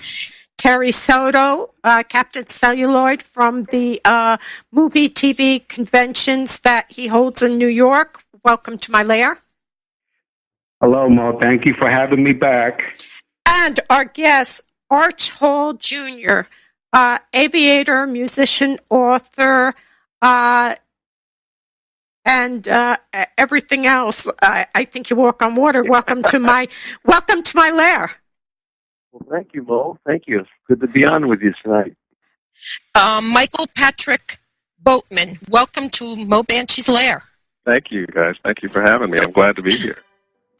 Terry Soto, Captain Celluloid from the movie TV conventions that he holds in New York. Welcome to my lair. Hello, Mo. Thank you for having me back. And our guest, Arch Hall Jr., aviator, musician, author, and everything else. I think you walk on water. Welcome to my lair. Well, thank you, Mo. Thank you. It's good to be on with you tonight. Michael Patrick Boatman, welcome to Mo Banshee's lair. Thank you, guys. Thank you for having me. I'm glad to be here.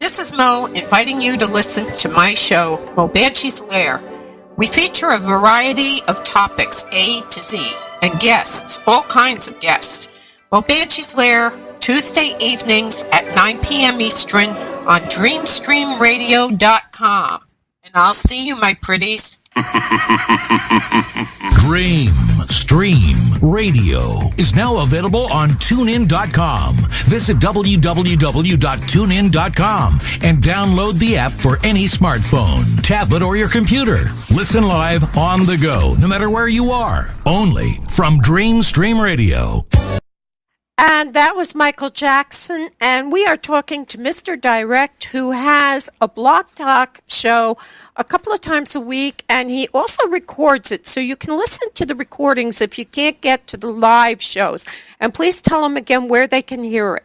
This is Mo inviting you to listen to my show, Mo Banshee's Lair. We feature a variety of topics, A to Z, and guests, all kinds of guests. Mo Banshee's Lair, Tuesday evenings at 9 p.m. Eastern on DreamStreamRadio.com. And I'll see you, my pretties. Dream Stream Radio is now available on TuneIn.com. Visit www.tunein.com and download the app for any smartphone, tablet, or your computer. Listen live on the go, no matter where you are. Only from Dream Stream Radio. And that was Michael Jackson, and we are talking to Mr. Direct, who has a Blog Talk show a couple of times a week, and he also records it, so you can listen to the recordings if you can't get to the live shows. And please tell them again where they can hear it.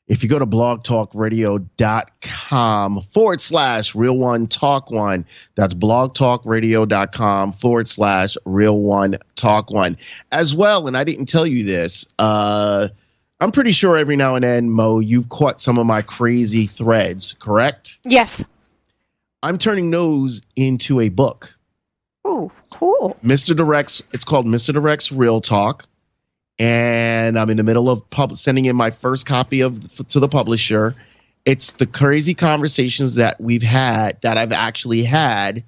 If you go to blogtalkradio.com/Real One Talk One, that's blogtalkradio.com/Real One Talk One. As well, and I didn't tell you this, I'm pretty sure every now and then, Mo, you've caught some of my crazy threads, correct? Yes. I'm turning those into a book. Oh, cool. Mr. Direct's, it's called Mr. Direct's Real Talk. And I'm in the middle of sending in my first copy to the publisher. It's the crazy conversations that we've had, that I've actually had.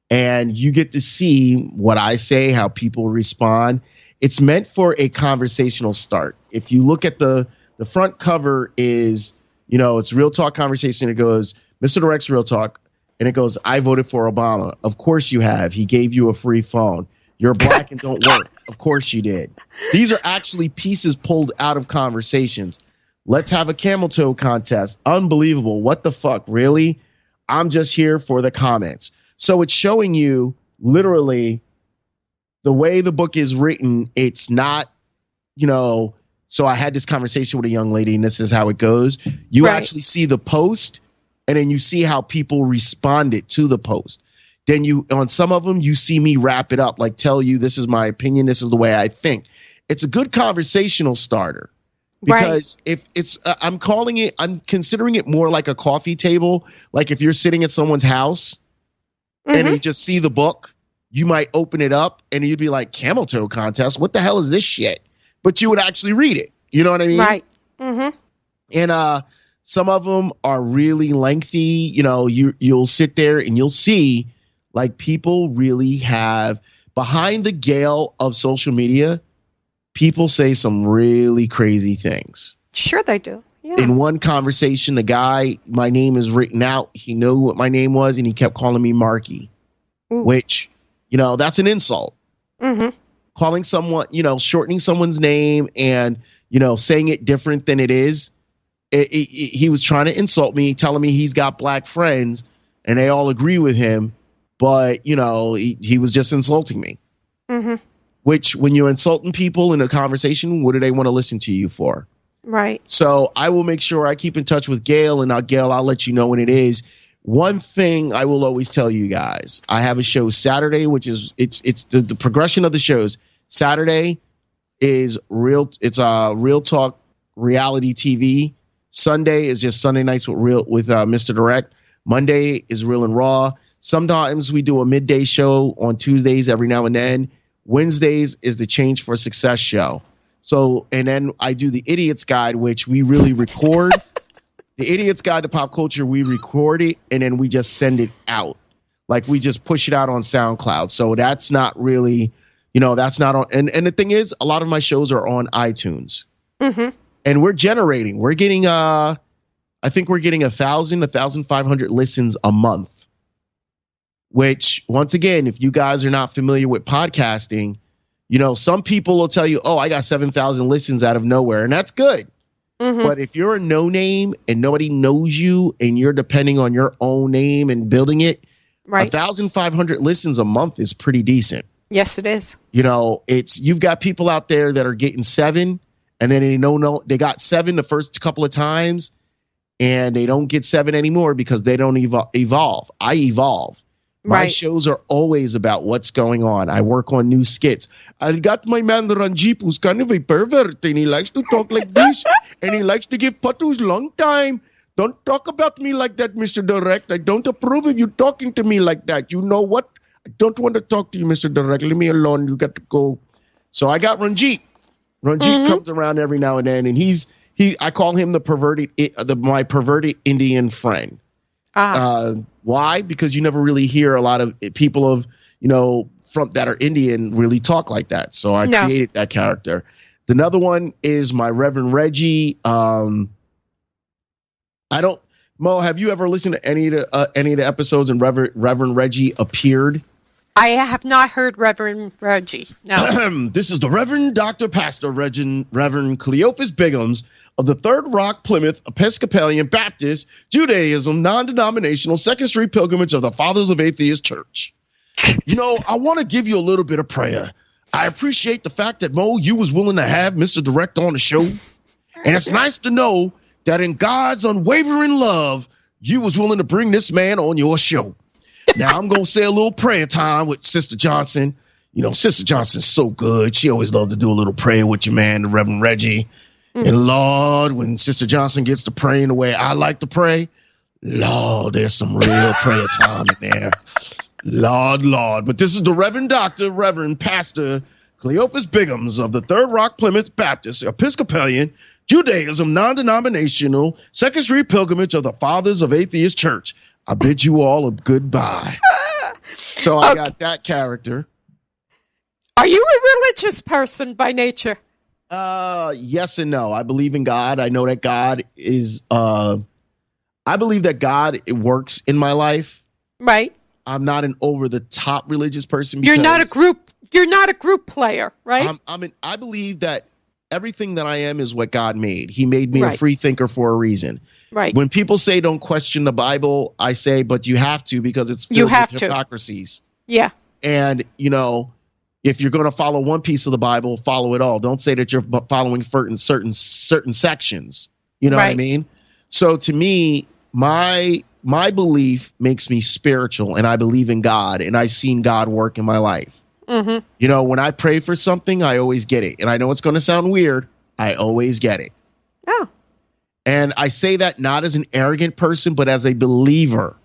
And you get to see what I say, how people respond. It's meant for a conversational start. If you look at the front cover is, it's Real Talk Conversation. It goes, Mr. Direct's Real Talk. And it goes, I voted for Obama. Of course you have. He gave you a free phone. You're black and don't work. Of course you did. These are actually pieces pulled out of conversations. Let's have a camel toe contest. Unbelievable. What the fuck? Really? I'm just here for the comments. So it's showing you literally the way the book is written. It's not, so I had this conversation with a young lady and this is how it goes. You actually see the post and then you see how people responded to the post. Then on some of them, you see me wrap it up, like tell you this is my opinion, this is the way I think. It's a good conversational starter because if it's, I'm considering it more like a coffee table. Like if you're sitting at someone's house and you just see the book, you might open it up and you'd be like, camel toe contest, what the hell is this shit? But you would actually read it. You know what I mean? Right. Mm-hmm. And some of them are really lengthy. You'll sit there and you'll see like people really have, behind the gale of social media, people say some really crazy things. Sure they do. Yeah. In one conversation, the guy, my name is written out. He knew what my name was and he kept calling me Marky, which, that's an insult. Mm-hmm. Calling someone, shortening someone's name and, saying it different than it is. He was trying to insult me, telling me he's got black friends and they all agree with him. But, he was just insulting me. Mm-hmm. Which, when you're insulting people in a conversation, what do they want to listen to you for? Right. So I will make sure I keep in touch with Gail. And Gail, I'll let you know when it is. One thing I will always tell you guys, I have a show Saturday, which is it's the progression of the shows. Saturday is Real Talk reality TV. Sunday is just Sunday nights with Mr. Direct. Monday is Real and Raw. Sometimes we do a midday show on Tuesdays every now and then. Wednesdays is the Change for Success show. So, and then I do the Idiot's Guide, which we really record. The Idiot's Guide to Pop Culture, we record it and then we just send it out. Like we just push it out on SoundCloud. So that's not really, that's not on. And the thing is, a lot of my shows are on iTunes. Mm-hmm. And we're getting, I think we're getting 1,500 listens a month. which once again, if you guys are not familiar with podcasting, some people will tell you, oh, I got 7,000 listens out of nowhere, and that's good. Mm-hmm. But if you're a no name and nobody knows you and you're depending on your own name and building it, right. 1,500 listens a month is pretty decent. Yes, it is. You've got people out there that are getting 7 and then they got 7 the first couple of times and they don't get 7 anymore because they don't evolve. I evolve. My shows are always about what's going on. I work on new skits. I got my man Ranjip, who's kind of a pervert, and he likes to talk like this, and he likes to give patus long time. Don't talk about me like that, Mr. Direct. I don't approve of you talking to me like that. You know what? I don't want to talk to you, Mr. Direct. Leave me alone. You got to go. So I got Ranjip. Ranjip comes around every now and then, and I call him my perverted Indian friend. Why? Because you never really hear a lot of people from that are Indian really talk like that. So I created that character. Another one is my Reverend Reggie. Mo, have you ever listened to any of the episodes and Reverend Reggie appeared? I have not heard Reverend Reggie. No. This is the Reverend Dr. Pastor Reverend Cleophas Biggums of the Third Rock Plymouth Episcopalian Baptist Judaism non-denominational Second Street Pilgrimage of the Fathers of Atheist Church. I want to give you a little bit of prayer. I appreciate the fact that, Mo, you was willing to have Mr. Direct on the show. And it's nice to know that in God's unwavering love, you was willing to bring this man on your show. Now, I'm going to say a little prayer time with Sister Johnson. Sister Johnson's so good. She always loves to do a little prayer with your man, the Reverend Reggie. And Lord, when Sister Johnson gets to praying the way I like to pray, Lord, there's some real prayer time in there. Lord. But this is the Reverend Pastor Cleophas Biggums of the Third Rock Plymouth Baptist Episcopalian Judaism non-denominational Second Street Pilgrimage of the Fathers of Atheist Church. I bid you all a goodbye. So I got that character. Are you a religious person by nature? Yes and no. I believe in God. I know that God is, I believe that God works in my life. Right. I'm not an over the top religious person. Because you're not a group player, right? I believe that everything that I am is what God made. He made me a free thinker for a reason. Right. When people say don't question the Bible, I say, but you have to, because it's filled with hypocrisies. Yeah. And, if you're going to follow one piece of the Bible, follow it all. Don't say that you're following certain sections. You know what I mean? So to me, my belief makes me spiritual, and I believe in God, and I've seen God work in my life. Mm-hmm. When I pray for something, I always get it. And I know it's going to sound weird. I always get it. Oh. And I say that not as an arrogant person, but as a believer.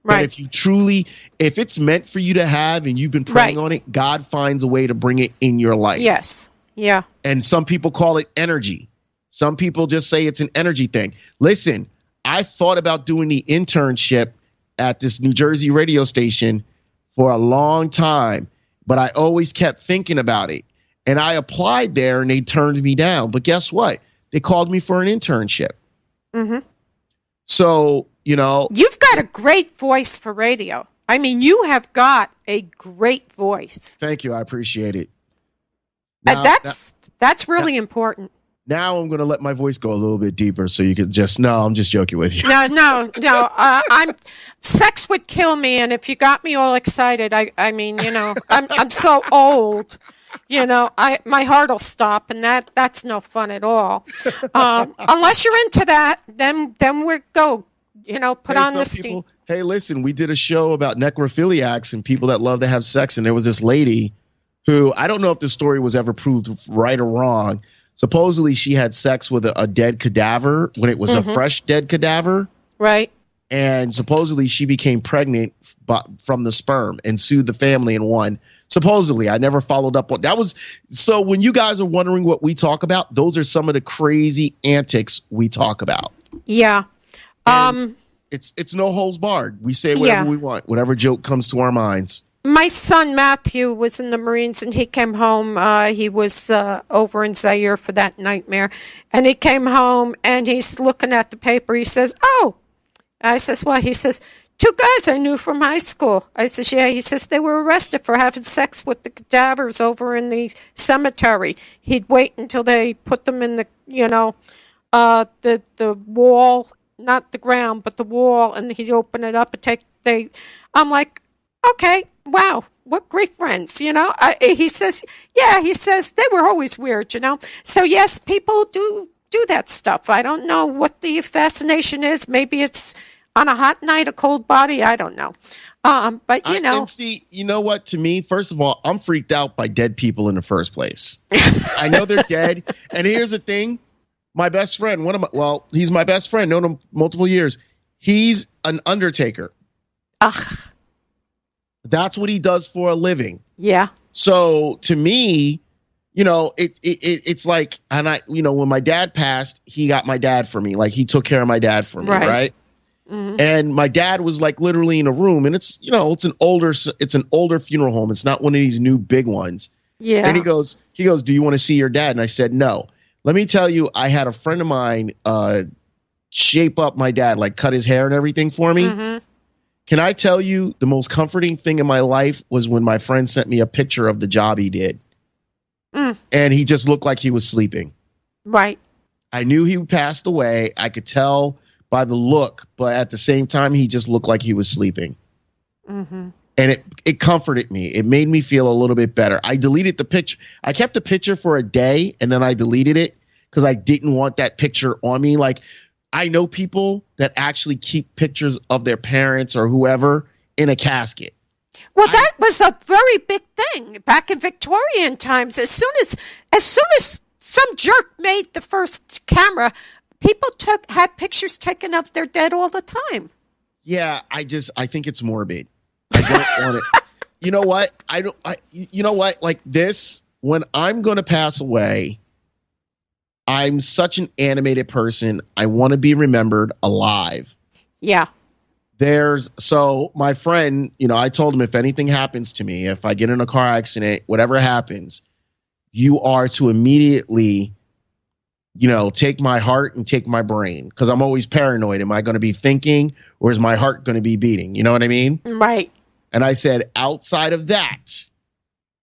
Right. That if it's meant for you to have and you've been praying on it, God finds a way to bring it in your life. Yes. Yeah. And some people call it energy. Some people just say it's an energy thing. Listen, I thought about doing the internship at this New Jersey radio station for a long time, but I always kept thinking about it. And I applied there and they turned me down. But guess what? They called me for an internship. Mm-hmm. So, you've got a great voice for radio. I mean, you have got a great voice. Thank you. I appreciate it. That's really important. Now I'm going to let my voice go a little bit deeper so you could I'm just joking with you. No. Sex would kill me. And if you got me all excited, I'm so old. My heart will stop, and that's no fun at all. Unless you're into that, then we go. Put on the steam. Hey, listen, we did a show about necrophiliacs and people that love to have sex, and there was this lady who, I don't know if the story was ever proved right or wrong. Supposedly, she had sex with a dead cadaver when it was a fresh dead cadaver. Right. And supposedly, she became pregnant from the sperm and sued the family and won. Supposedly, I never followed up on that. So when you guys are wondering what we talk about, those are some of the crazy antics we talk about. Yeah. It's no holds barred. We say whatever we want, whatever joke comes to our minds. My son Matthew was in the Marines, and he came home. He was over in Zaire for that nightmare, and he came home and he's looking at the paper. He says, "Oh," I says, "What?" He says, 2 guys I knew from high school. I said, yeah. He says they were arrested for having sex with the cadavers over in the cemetery. He'd wait until they put them in the, the wall, not the ground, but the wall, and he'd open it up and I'm like, okay, wow, what great friends, he says, they were always weird, So, yes, people do that stuff. I don't know what the fascination is. Maybe it's on a hot night, a cold body. I don't know. But, And see, you know what? To me, first of all, I'm freaked out by dead people in the first place. I know they're dead. And here's the thing. My best friend, he's my best friend, known him multiple years. He's an undertaker. Ugh. That's what he does for a living. Yeah. So to me, it's like, and when my dad passed, he got my dad for me. Like he took care of my dad for me, right? Mm-hmm. And my dad was like literally in a room, and it's an older funeral home. It's not one of these new big ones. Yeah. And he goes, do you want to see your dad? And I said, no. Let me tell you, I had a friend of mine shape up my dad, like cut his hair and everything for me. Mm-hmm. Can I tell you the most comforting thing in my life was when my friend sent me a picture of the job he did. And he just looked like he was sleeping. Right. I knew he passed away. I could tell by the look, but at the same time, he just looked like he was sleeping. Mm-hmm. And it comforted me. It made me feel a little bit better. I deleted the picture. I kept the picture for a day, and then I deleted it because I didn't want that picture on me. Like, I know people that actually keep pictures of their parents or whoever in a casket. Well, that was a very big thing back in Victorian times. As soon as some jerk made the first camera, people had pictures taken of their dead all the time. Yeah, I think it's morbid. I don't want it. You know what? You know what? Like this, when I'm going to pass away, I'm such an animated person. I want to be remembered alive. Yeah. So my friend, I told him if anything happens to me, if I get in a car accident, whatever happens, you are to immediately, take my heart and take my brain, because I'm always paranoid. Am I going to be thinking, or is my heart going to be beating? You know what I mean? Right. And I said, outside of that,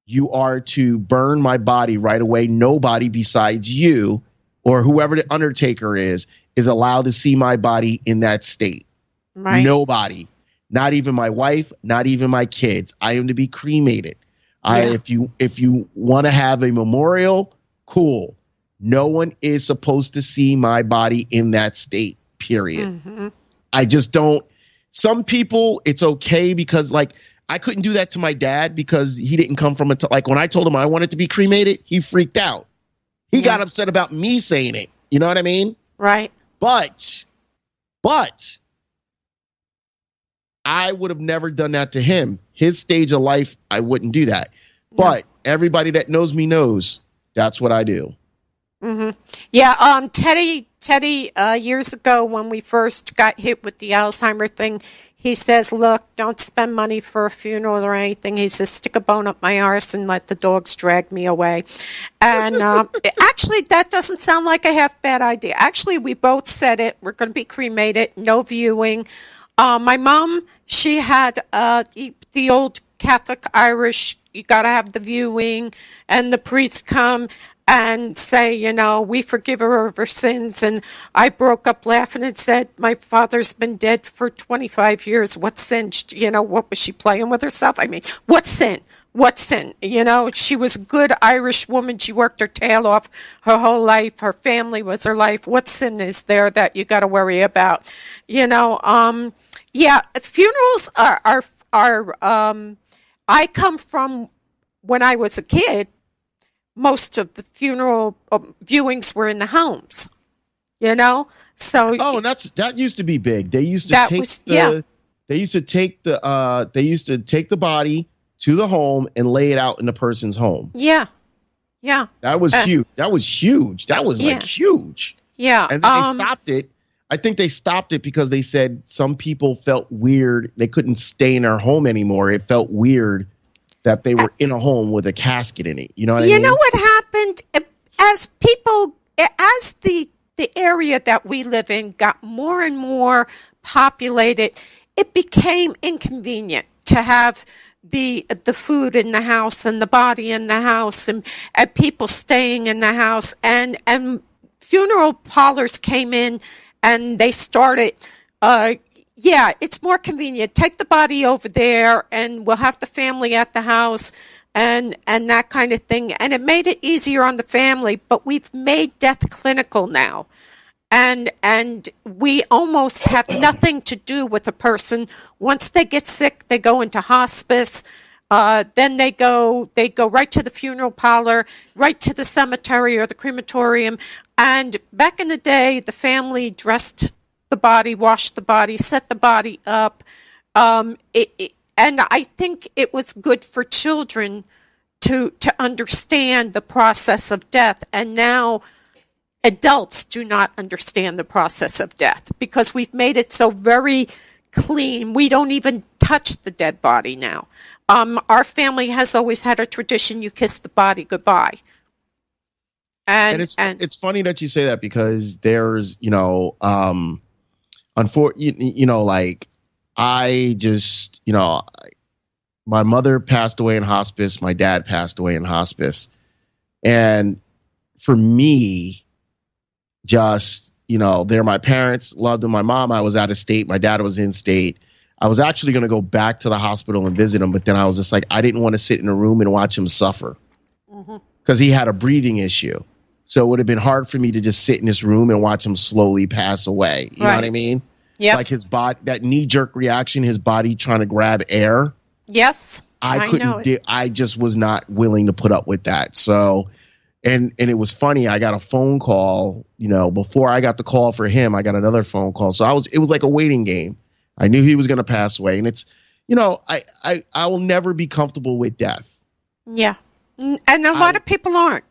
you are to burn my body right away. Nobody besides you or whoever the undertaker is allowed to see my body in that state. Right. Nobody, not even my wife, not even my kids. I am to be cremated. Yeah. If you want to have a memorial, cool. No one is supposed to see my body in that state, period. Mm-hmm. I just don't. Some people, it's okay because, like, I couldn't do that to my dad because he didn't come from like when I told him I wanted to be cremated, he freaked out. He got upset about me saying it. You know what I mean? Right. But I would have never done that to him. His stage of life, I wouldn't do that. Yeah. But everybody that knows me knows that's what I do. Mm-hmm. Yeah. Teddy, years ago when we first got hit with the Alzheimer thing, he says, look, don't spend money for a funeral or anything. He says, stick a bone up my arse and let the dogs drag me away. And actually, that doesn't sound like a half bad idea. Actually, we both said it. We're going to be cremated, no viewing. My mom, she had the old Catholic Irish, you got to have the viewing, and the priest come and say, we forgive her of her sins. And I broke up laughing and said, my father's been dead for 25 years. What sin? What was she playing with herself? I mean, what sin? What sin? She was a good Irish woman. She worked her tail off her whole life. Her family was her life. What sin is there that you got to worry about? Yeah, funerals are I come from when I was a kid. Most of the funeral viewings were in the homes, So that used to be big. They used to take the body to the home and lay it out in the person's home. Yeah, yeah. That was huge. That was huge. That was like huge. Yeah, and then they stopped it. I think they stopped it because they said some people felt weird. They couldn't stay in their home anymore. It felt weird that they were in a home with a casket in it. You know what I mean? You know what happened? As the area that we live in got more and more populated, it became inconvenient to have the food in the house and the body in the house and people staying in the house, and funeral parlors came in and they started, it's more convenient. Take the body over there and we'll have the family at the house and that kind of thing. And it made it easier on the family, but we've made death clinical now. And we almost have nothing to do with a person. Once they get sick, they go into hospice. Then they go right to the funeral parlor, right to the cemetery or the crematorium. And back in the day, the family dressed the body, washed the body, set the body up. And I think it was good for children to understand the process of death. And now adults do not understand the process of death because we've made it so very clean. We don't even touch the dead body now. Our family has always had a tradition: you kiss the body goodbye. And it's funny that you say that because there's, like I just, my mother passed away in hospice. My dad passed away in hospice. And for me, just, they're my parents, loved them. My mom, I was out of state. My dad was in state. I was actually going to go back to the hospital and visit him, but then I was just like, I didn't want to sit in a room and watch him suffer because he had a breathing issue. So it would have been hard for me to just sit in this room and watch him slowly pass away. You know what I mean? Yeah. Like his body, that knee-jerk reaction, his body trying to grab air. Yes. I couldn't. I just was not willing to put up with that. So, and it was funny. I got a phone call. Before I got the call for him, I got another phone call. So it was like a waiting game. I knew he was going to pass away, and it's, I will never be comfortable with death. Yeah, and a lot of people aren't.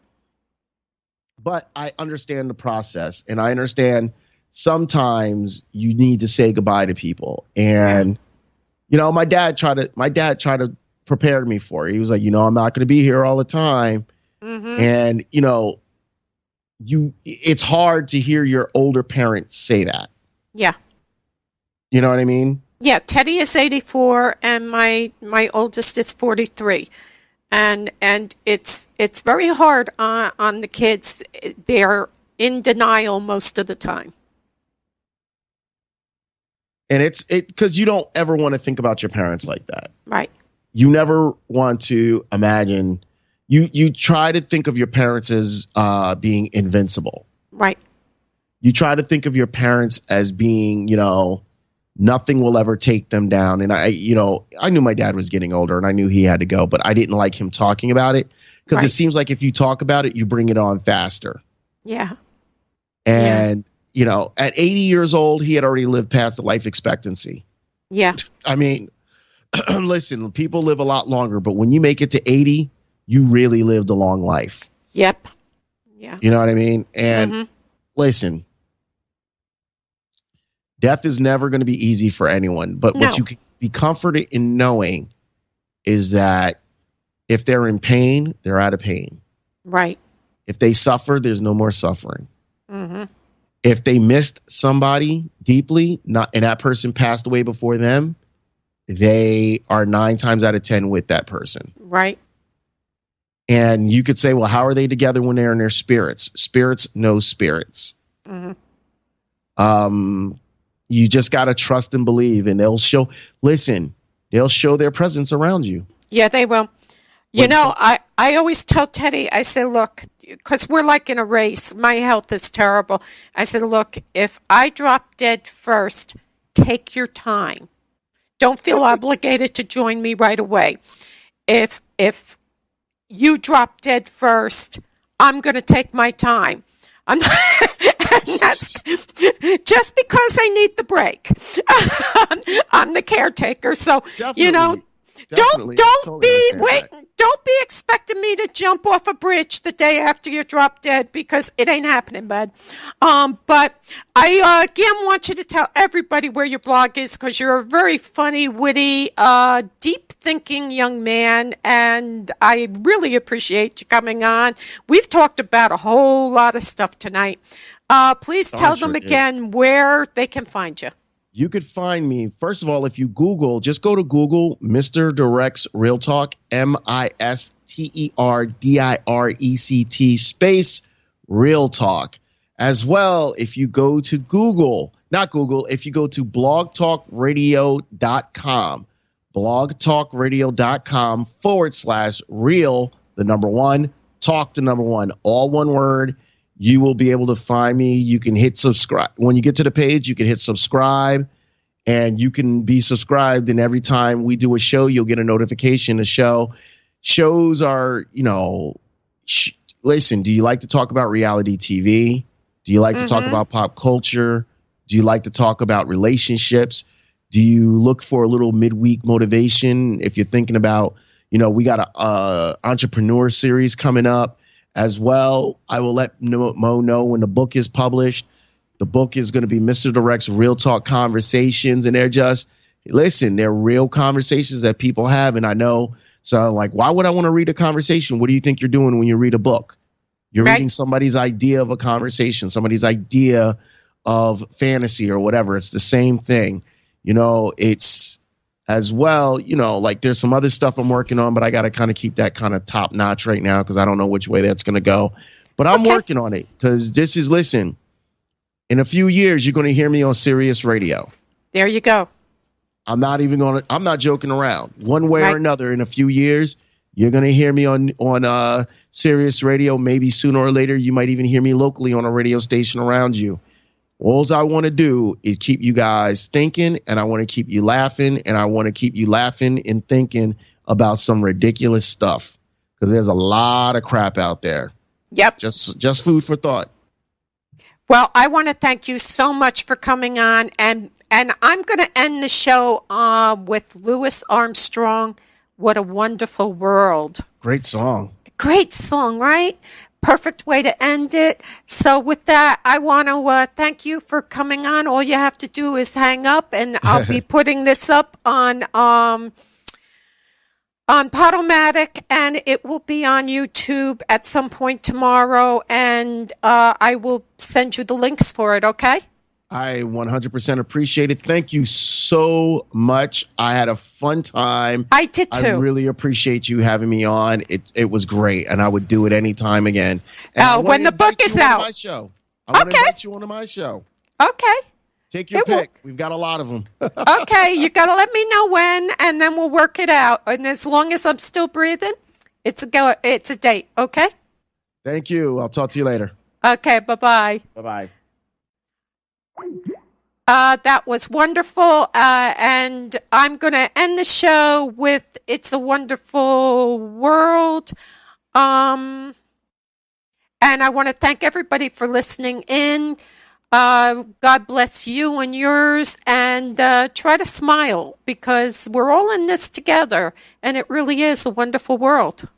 But I understand the process, and I understand sometimes you need to say goodbye to people. And my dad tried to prepare me for it. He was like, I'm not going to be here all the time. And it's hard to hear your older parents say that. Yeah. You know what I mean? Yeah, Teddy is 84 and my oldest is 43. And it's very hard on the kids. They're in denial most of the time. And it's because you don't ever want to think about your parents like that. Right. You never want to imagine. You try to think of your parents as being invincible. Right. You try to think of your parents as being, nothing will ever take them down. And I knew my dad was getting older and I knew he had to go, but I didn't like him talking about it because it seems like if you talk about it, you bring it on faster. Yeah. And, at 80 years old, he had already lived past the life expectancy. Yeah. I mean, listen, people live a lot longer, but when you make it to 80, you really lived a long life. Yep. Yeah. You know what I mean? And listen, death is never going to be easy for anyone, but what you can be comforted in knowing is that if they're in pain, they're out of pain. Right. If they suffer, there's no more suffering. If they missed somebody deeply, and that person passed away before them, they are 9 times out of 10 with that person. Right. And you could say, well, how are they together when they're in their spirits? Spirits know spirits. You just got to trust and believe, and they'll show their presence around you. Yeah, they will. I always tell Teddy, I say, look, because we're like in a race. My health is terrible. I said, look, if I drop dead first, take your time. Don't feel obligated to join me right away. If you drop dead first, I'm going to take my time. And that's just because I need the break. I'm the caretaker, so Definitely. Don't be expecting me to jump off a bridge the day after you drop dead because it ain't happening, bud. But I again want you to tell everybody where your blog is because you're a very funny, witty, deep thinking young man, and I really appreciate you coming on. We've talked about a whole lot of stuff tonight. Please tell them again where they can find you. You could find me, first of all, if you Google, just go to Google, Mr. Direct's Real Talk, MisterDirect space Real Talk. As well, if you go to Google, not Google, if you go to blogtalkradio.com, blogtalkradio.com/real, the number one, talk the number one, all one word. You will be able to find me. You can hit subscribe. When you get to the page, you can hit subscribe, and you can be subscribed. And every time we do a show, you'll get a notification. The shows are, listen, do you like to talk about reality TV? Do you like to talk about pop culture? Do you like to talk about relationships? Do you look for a little midweek motivation? If you're thinking about, we got a entrepreneur series coming up as well. I will let Mo know when the book is published. The book is going to be Mr. Direct's Real Talk Conversations. And they're real conversations that people have. And I know, so like, why would I want to read a conversation? What do you think you're doing when you read a book? You're reading somebody's idea of a conversation, somebody's idea of fantasy or whatever. It's the same thing. It's as well, like there's some other stuff I'm working on, but I got to kind of keep that kind of top notch right now because I don't know which way that's going to go. But I'm working on it because listen, in a few years, you're going to hear me on Sirius Radio. There you go. I'm not joking around. One way or another, in a few years, you're going to hear me on Sirius Radio. Maybe sooner or later, you might even hear me locally on a radio station around you. All I want to do is keep you guys thinking, and I want to keep you laughing, and I want to keep you laughing and thinking about some ridiculous stuff because there's a lot of crap out there. Yep. Just food for thought. Well, I want to thank you so much for coming on, and I'm going to end the show with Louis Armstrong, What a Wonderful World. Great song. Great song, right? Perfect way to end it. So with that, I want to thank you for coming on. All you have to do is hang up, and I'll be putting this up on Podomatic, and it will be on YouTube at some point tomorrow, and I will send you the links for it, okay? I 100% appreciate it. Thank you so much. I had a fun time. I did too. I really appreciate you having me on. It was great, and I would do it anytime again. When the book is out. I want to invite you onto my show. Okay. Take your pick. We've got a lot of them. Okay, you got to let me know when, and then we'll work it out. And as long as I'm still breathing, it's a date, okay? Thank you. I'll talk to you later. Okay, bye-bye. Bye-bye. That was wonderful, and I'm going to end the show with It's a Wonderful World. And I want to thank everybody for listening in. God bless you and yours, and try to smile because we're all in this together, and it really is a wonderful world.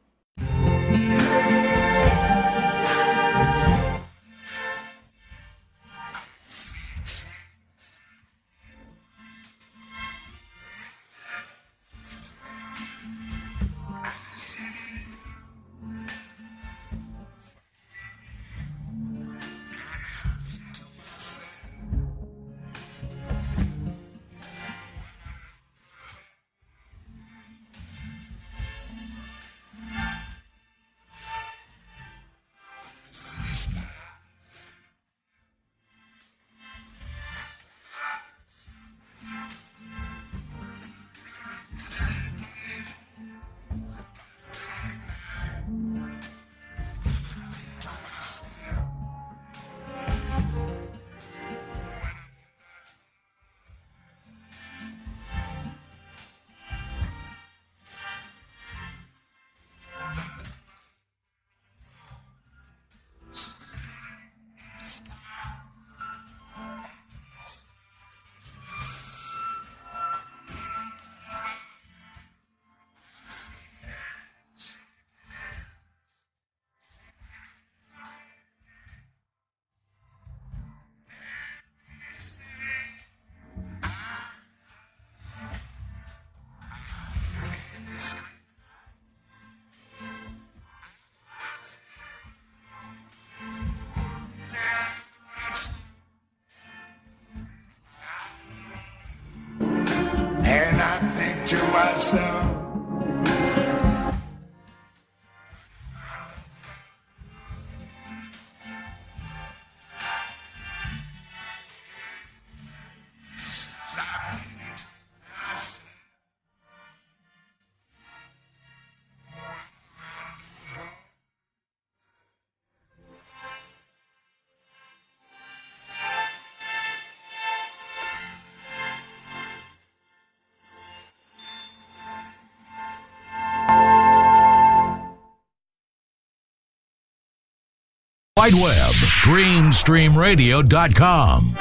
Wide Web. DreamStreamRadio.com.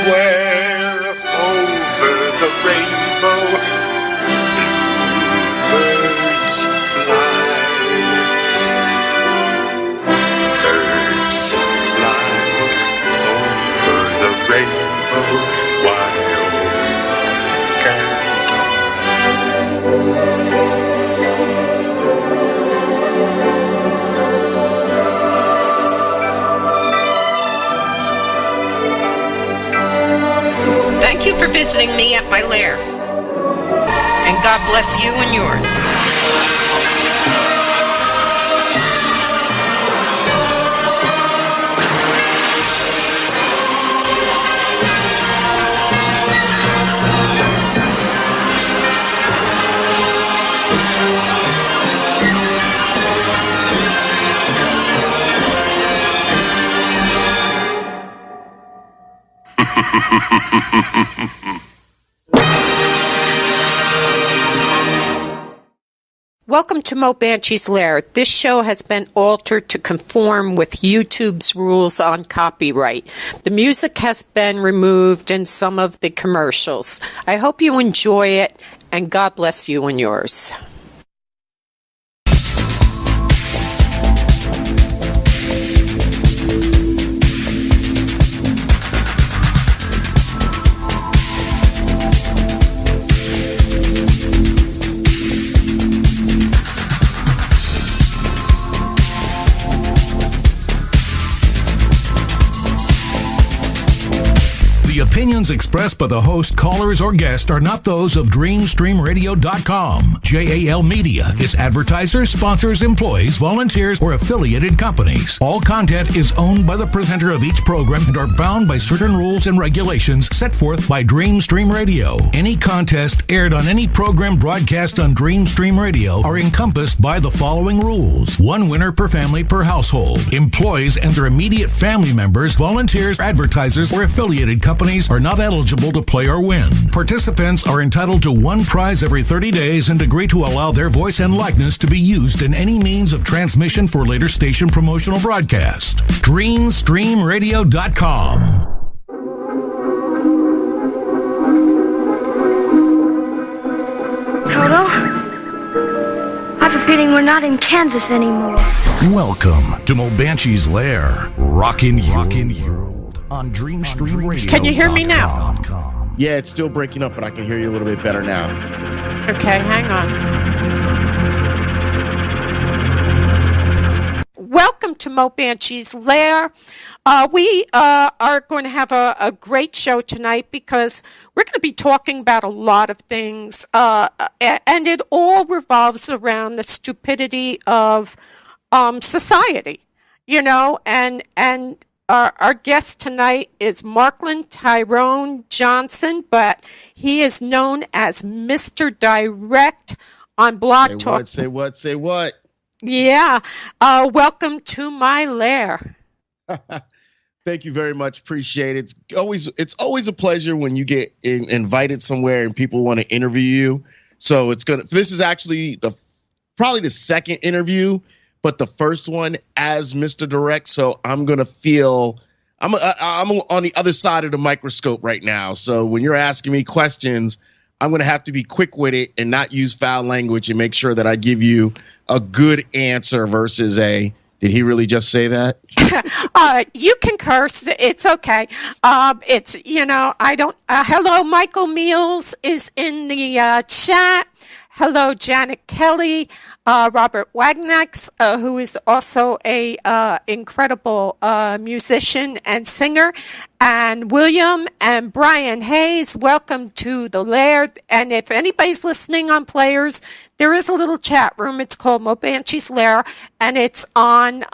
Where over the rainbow birds fly. Birds fly over the rainbow while can Thank you for visiting me at my lair. And God bless you and yours. Welcome to Mo Banshee's Lair. This show has been altered to conform with YouTube's rules on copyright. The music has been removed in some of the commercials. I hope you enjoy it, and God bless you and yours. The opinions expressed by the host, callers, or guests are not those of DreamStreamRadio.com, JAL Media, its advertisers, sponsors, employees, volunteers, or affiliated companies. All content is owned by the presenter of each program and are bound by certain rules and regulations set forth by DreamStream Radio. Any contest aired on any program broadcast on DreamStream Radio are encompassed by the following rules. One winner per family per household. Employees and their immediate family members, volunteers, advertisers, or affiliated companies are not eligible to play or win. Participants are entitled to one prize every 30 days and agree to allow their voice and likeness to be used in any means of transmission for later station promotional broadcast. DreamStreamRadio.com. Toto? I have a feeling we're not in Kansas anymore. Welcome to Mo Banshee's Lair, rockin' you. On Dreamstream Radio. Can you hear me now? Yeah, it's still breaking up, but I can hear you a little bit better now. Okay, hang on. Welcome to Mo Banshee's Lair. We are going to have a great show tonight because we're going to be talking about a lot of things, and it all revolves around the stupidity of society, you know, and our guest tonight is Marklin Tyrone Johnson, but he is known as Mr. Direct on Blog Talk. Say what? Yeah. Welcome to my lair. Thank you very much. Appreciate it. It's always a pleasure when you get invited somewhere and people want to interview you. So this is actually probably the second interview, but the first one as Mr. Direct. So I'm going to feel I'm on the other side of the microscope right now. So when you're asking me questions, I'm going to have to be quick with it and not use foul language and make sure that I give you a good answer versus did he really just say that? You can curse. It's okay. It's, I don't, hello, Michael Meals is in the chat. Hello, Janet Kelly, Robert Wagnax, who is also a incredible musician and singer, and William and Brian Hayes. Welcome to the Lair. And if anybody's listening on Players, there is a little chat room. It's called Mo Banshee's Lair, and it's on.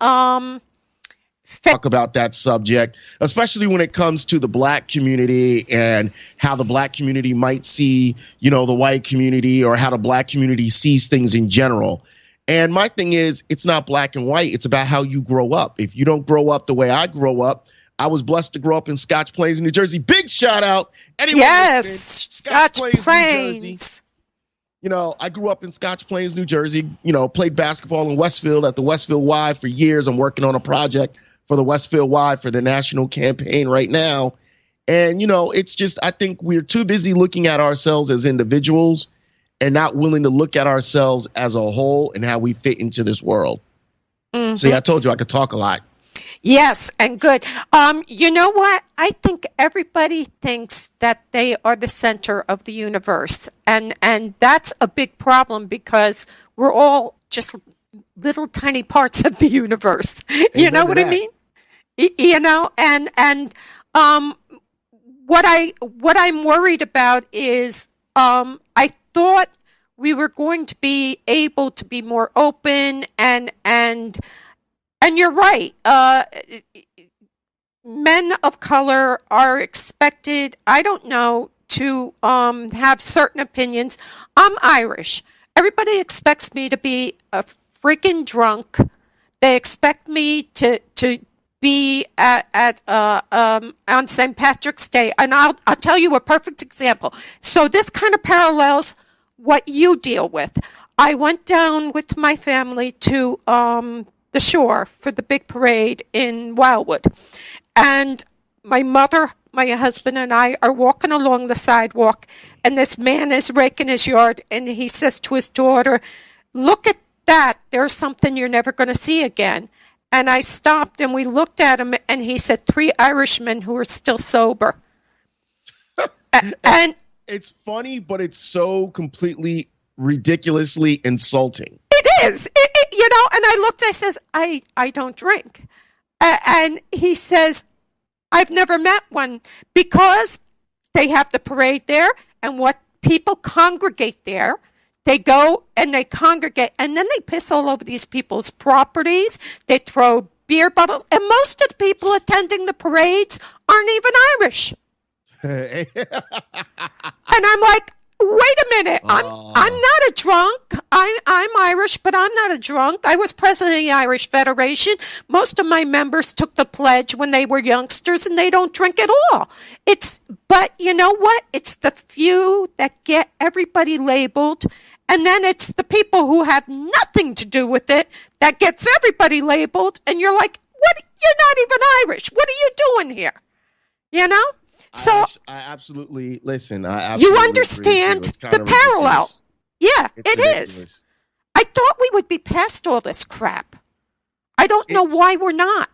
Talk about that subject, especially when it comes to the black community and how the black community might see, the white community, or how the black community sees things in general. And my thing is, it's not black and white. It's about how you grow up. If you don't grow up the way I grow up, I was blessed to grow up in Scotch Plains, New Jersey. Big shout out. Anyone yes, Scotch Plains. New Jersey. You know, I grew up in Scotch Plains, New Jersey, you know, played basketball in Westfield at the Westfield Y for years. I'm working on a project for the Westfield Y for the national campaign right now. And, you know, it's just, I think we're too busy looking at ourselves as individuals and not willing to look at ourselves as a whole and how we fit into this world. Mm-hmm. See, I told you I could talk a lot. Yes, and good. You know what? I think everybody thinks that they are the center of the universe. And that's a big problem because we're all just little tiny parts of the universe. You know what I mean? You know, and what I'm worried about is I thought we were going to be able to be more open and you're right. Men of color are expected, I don't know, to have certain opinions. I'm Irish. Everybody expects me to be a freaking drunk. They expect me to be at on St. Patrick's Day, and I'll tell you a perfect example. So this kind of parallels what you deal with. I went down with my family to the shore for the big parade in Wildwood, and my mother, my husband, and I are walking along the sidewalk, and this man is raking his yard, and he says to his daughter, "Look at that! There's something you're never going to see again." And I stopped, and we looked at him, and he said, 3 Irishmen who are still sober. And it's funny, but it's so completely ridiculously insulting. It is, you know, and I looked, I says, I don't drink. And he says, I've never met one, because they have the parade there, and what people congregate there. They go and they congregate, and then they piss all over these people's properties. They throw beer bottles, and most of the people attending the parades aren't even Irish. And I'm like, wait a minute, I'm not a drunk. I'm Irish, but I'm not a drunk. I was president of the Irish Federation. Most of my members took the pledge when they were youngsters, and they don't drink at all. But you know what? It's the few that get everybody labeled. And then it's the people who have nothing to do with it that gets everybody labeled. And you're like, what? You're not even Irish. What are you doing here? You know? So I absolutely listen. I absolutely you understand the parallel. Yeah, it is. I thought we would be past all this crap. I don't know why we're not.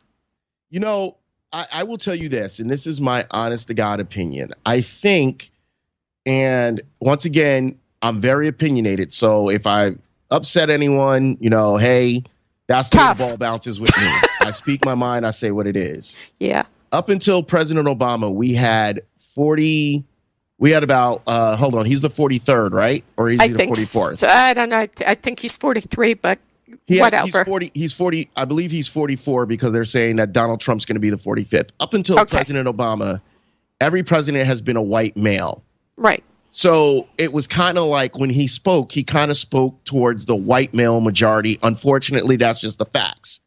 You know, I will tell you this, and this is my honest to God opinion. I think, and once again, I'm very opinionated. So if I upset anyone, you know, hey, that's the way the ball bounces with me. I speak my mind. I say what it is. Yeah. Up until President Obama, we had about, hold on, he's the 43rd, right? Or is he the 44th? So, I don't know. I think he's 43, but whatever. He's 40. I believe he's 44 because they're saying that Donald Trump's going to be the 45th. Up until President Obama, every president has been a white male. Right. So it was kind of like when he kind of spoke towards the white male majority. Unfortunately, that's just the facts.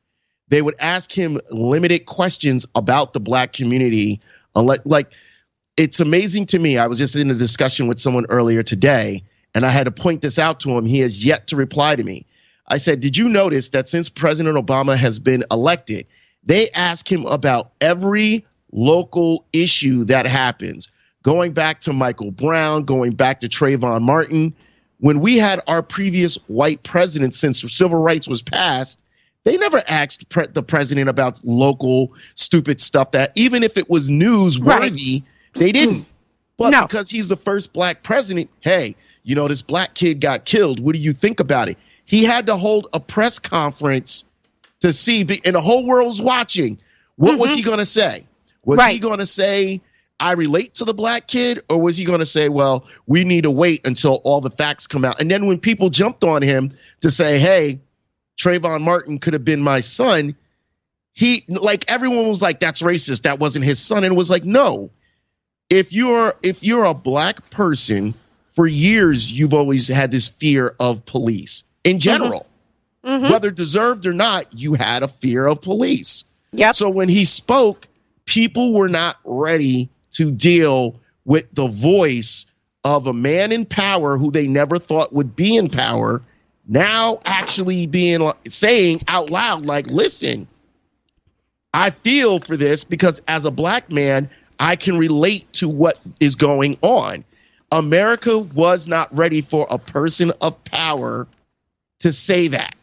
They would ask him limited questions about the black community. Like, it's amazing to me. I was just in a discussion with someone earlier today, and I had to point this out to him. He has yet to reply to me. I said, did you notice that since President Obama has been elected, they ask him about every local issue that happens? Going back to Michael Brown, going back to Trayvon Martin. When we had our previous white president since civil rights was passed, they never asked the president about local stupid stuff that even if it was newsworthy, they didn't. But because he's the first black president, hey, you know, this black kid got killed. What do you think about it? He had to hold a press conference to see, and the whole world was watching. What was he going to say? Was he going to say, I relate to the black kid, or was he going to say, well, we need to wait until all the facts come out? And then when people jumped on him to say, hey, Trayvon Martin could have been my son, everyone was like, that's racist. That wasn't his son. And it was like, no, if you're a black person, for years, you've always had this fear of police in general, whether deserved or not, you had a fear of police. Yep. So when he spoke, people were not ready to deal with the voice of a man in power who they never thought would be in power now actually saying out loud, like, listen, I feel for this because as a black man, I can relate to what is going on. America was not ready for a person of power to say that.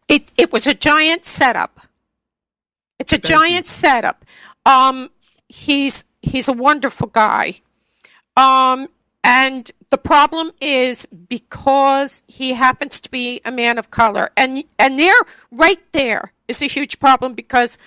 It was a giant setup. It's a giant setup. He's a wonderful guy. And the problem is because he happens to be a man of color, and there, right there, is a huge problem because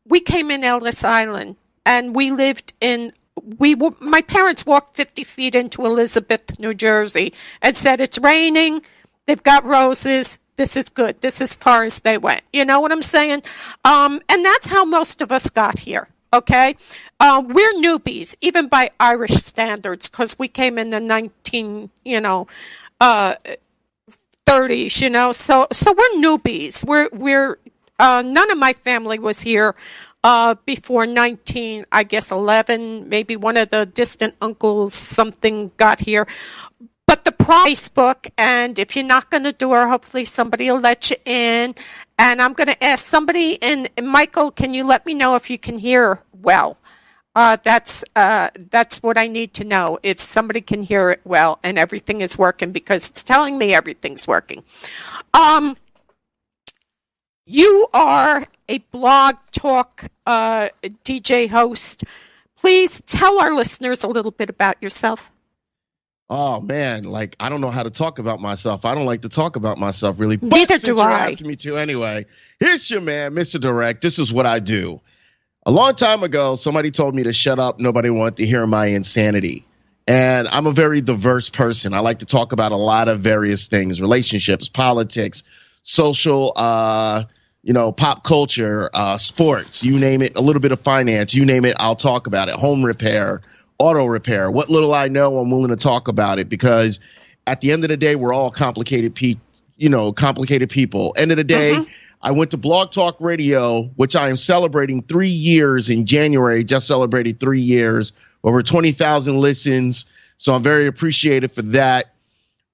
we came in Ellis Island and we lived my parents walked 50 feet into Elizabeth, New Jersey, and said it's raining. They've got roses. This is good. This is as far as they went. You know what I'm saying? And that's how most of us got here. Okay, we're newbies, even by Irish standards, because we came in the 30s. So we're newbies. We're none of my family was here before 11. Maybe one of the distant uncles something got here. But the Facebook, and if you knock on the door, hopefully somebody will let you in. And I'm going to ask somebody, and Michael, can you let me know if you can hear well? That's what I need to know, if somebody can hear it well and everything is working, because it's telling me everything's working. You are a blog talk DJ host. Please tell our listeners a little bit about yourself. Oh, man, like, I don't know how to talk about myself. I don't like to talk about myself, really. But Neither since do you're I. asking me to anyway, here's your man, Mr. Direct. This is what I do. A long time ago, somebody told me to shut up. Nobody wanted to hear my insanity. And I'm a very diverse person. I like to talk about a lot of various things, relationships, politics, social, pop culture, sports, you name it, a little bit of finance, you name it, I'll talk about it. Home repair, auto repair, what little I know, I'm willing to talk about it, because at the end of the day, we're all complicated people. End of the day, I went to Blog Talk Radio, which I am celebrating 3 years in January, just celebrated 3 years, over 20,000 listens. So I'm very appreciative for that.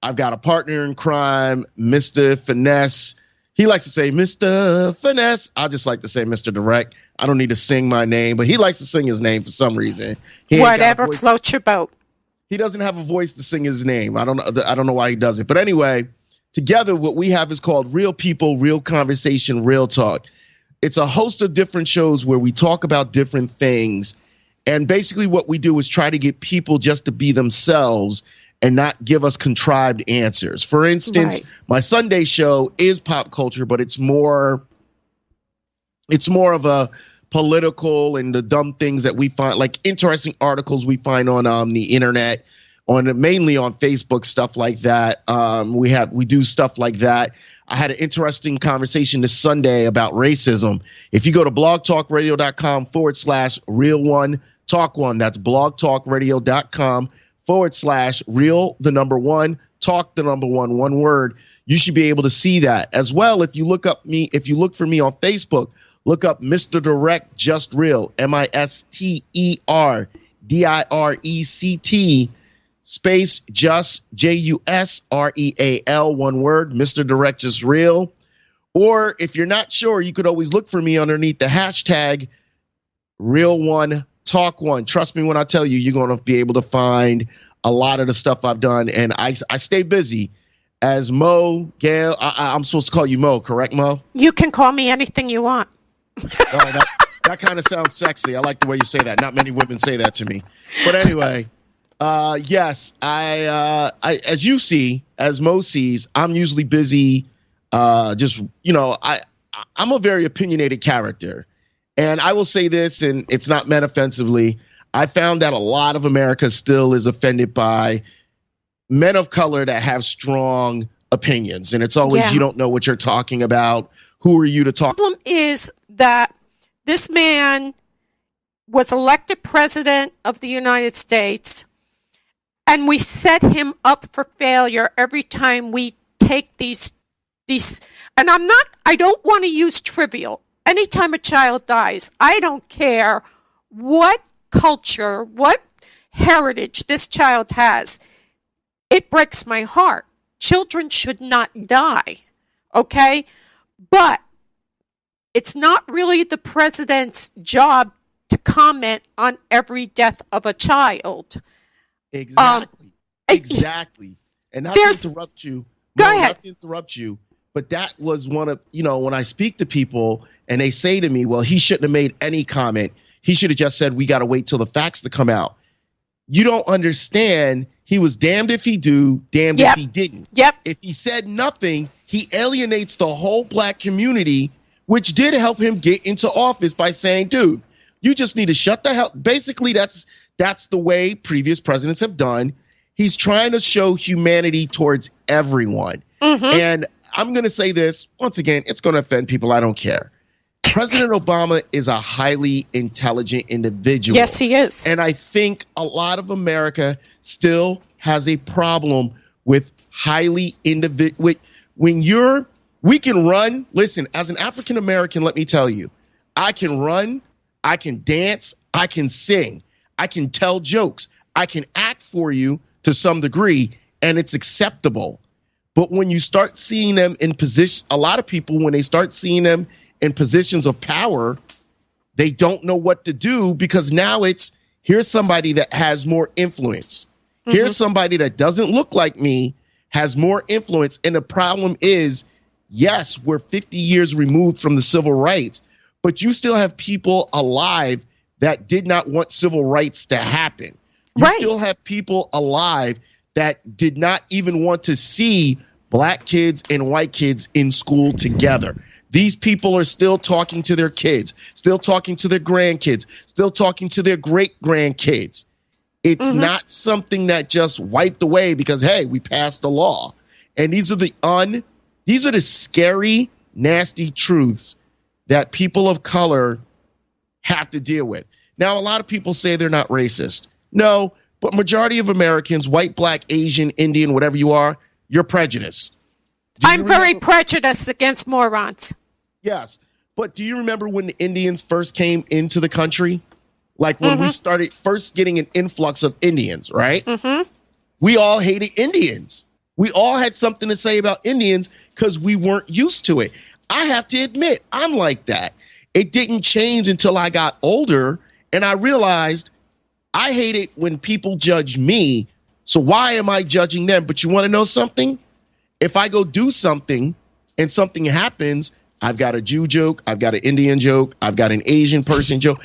I've got a partner in crime, Mr. Finesse. He likes to say Mr. Finesse. I just like to say Mr. Direct. I don't need to sing my name, but he likes to sing his name for some reason. Whatever floats your boat. He doesn't have a voice to sing his name. I don't know why he does it. But anyway, together what we have is called Real People, Real Conversation, Real Talk. It's a host of different shows where we talk about different things. And basically what we do is try to get people just to be themselves and not give us contrived answers. For instance, My Sunday show is pop culture, but it's more of a political and the dumb things that we find, like interesting articles we find on the internet, mainly on Facebook, stuff like that. We do stuff like that. I had an interesting conversation this Sunday about racism. If you go to blogtalkradio.com/real1talk1, that's blogtalkradio.com/real1 talk one word, you should be able to see that as well. If you look for me on Facebook, look up Mr. Direct Just Real, MisterDirect space just JUSREAL, one word, Mr. Direct Just Real. Or if you're not sure, you could always look for me underneath the hashtag Real1Talk1. Trust me when I tell you, you're going to be able to find a lot of the stuff I've done. And I stay busy. As Mo, Gail, I'm supposed to call you Mo, correct, Mo? You can call me anything you want. Oh, that kind of sounds sexy. I like the way you say that. Not many women say that to me. But anyway, yes, I as you see, as Mo sees, I'm usually busy. I'm a very opinionated character. And I will say this, and it's not meant offensively. I found that a lot of America still is offended by men of color that have strong opinions. And it's always, you don't know what you're talking about. Who are you to talk? The problem is that this man was elected president of the United States, and we set him up for failure every time we take these, and I don't want to use trivial. Anytime a child dies, I don't care what culture, what heritage this child has, it breaks my heart. Children should not die, okay? But it's not really the president's job to comment on every death of a child. Exactly. Exactly. And not to interrupt you. Go ahead. Not to interrupt you, but that was one of, when I speak to people and they say to me, well, he shouldn't have made any comment. He should have just said, we got to wait till the facts to come out. You don't understand. He was damned if he do, damned if he didn't. Yep. If he said nothing, he alienates the whole black community, which did help him get into office by saying, dude, you just need to shut the hell. Basically, that's the way previous presidents have done. He's trying to show humanity towards everyone. Mm-hmm. And I'm going to say this once again, it's going to offend people. I don't care. President Obama is a highly intelligent individual. Yes, he is. And I think a lot of America still has a problem with highly we can run. Listen, as an African American, let me tell you, I can run, I can dance, I can sing, I can tell jokes, I can act for you to some degree, and it's acceptable. But when you start seeing them in position, a lot of people, when they start seeing them in positions of power, they don't know what to do, because now here's somebody that has more influence. Mm-hmm. Here's somebody that doesn't look like me, has more influence. And the problem is, yes, we're 50 years removed from the civil rights, but you still have people alive that did not want civil rights to happen. You still have people alive that did not even want to see black kids and white kids in school together. These people are still talking to their kids, still talking to their grandkids, still talking to their great-grandkids. It's not something that just wiped away because, hey, we passed the law. And these are the scary, nasty truths that people of color have to deal with. Now, a lot of people say they're not racist. No, but majority of Americans, white, black, Asian, Indian, whatever you are, you're prejudiced. I'm very prejudiced against morons. Yes. But do you remember when the Indians first came into the country? Like when we started first getting an influx of Indians, right? Mm-hmm. We all hated Indians. We all had something to say about Indians because we weren't used to it. I have to admit, I'm like that. It didn't change until I got older and I realized I hate it when people judge me. So why am I judging them? But you want to know something? If I go do something and something happens, I've got a Jew joke, I've got an Indian joke, I've got an Asian person joke.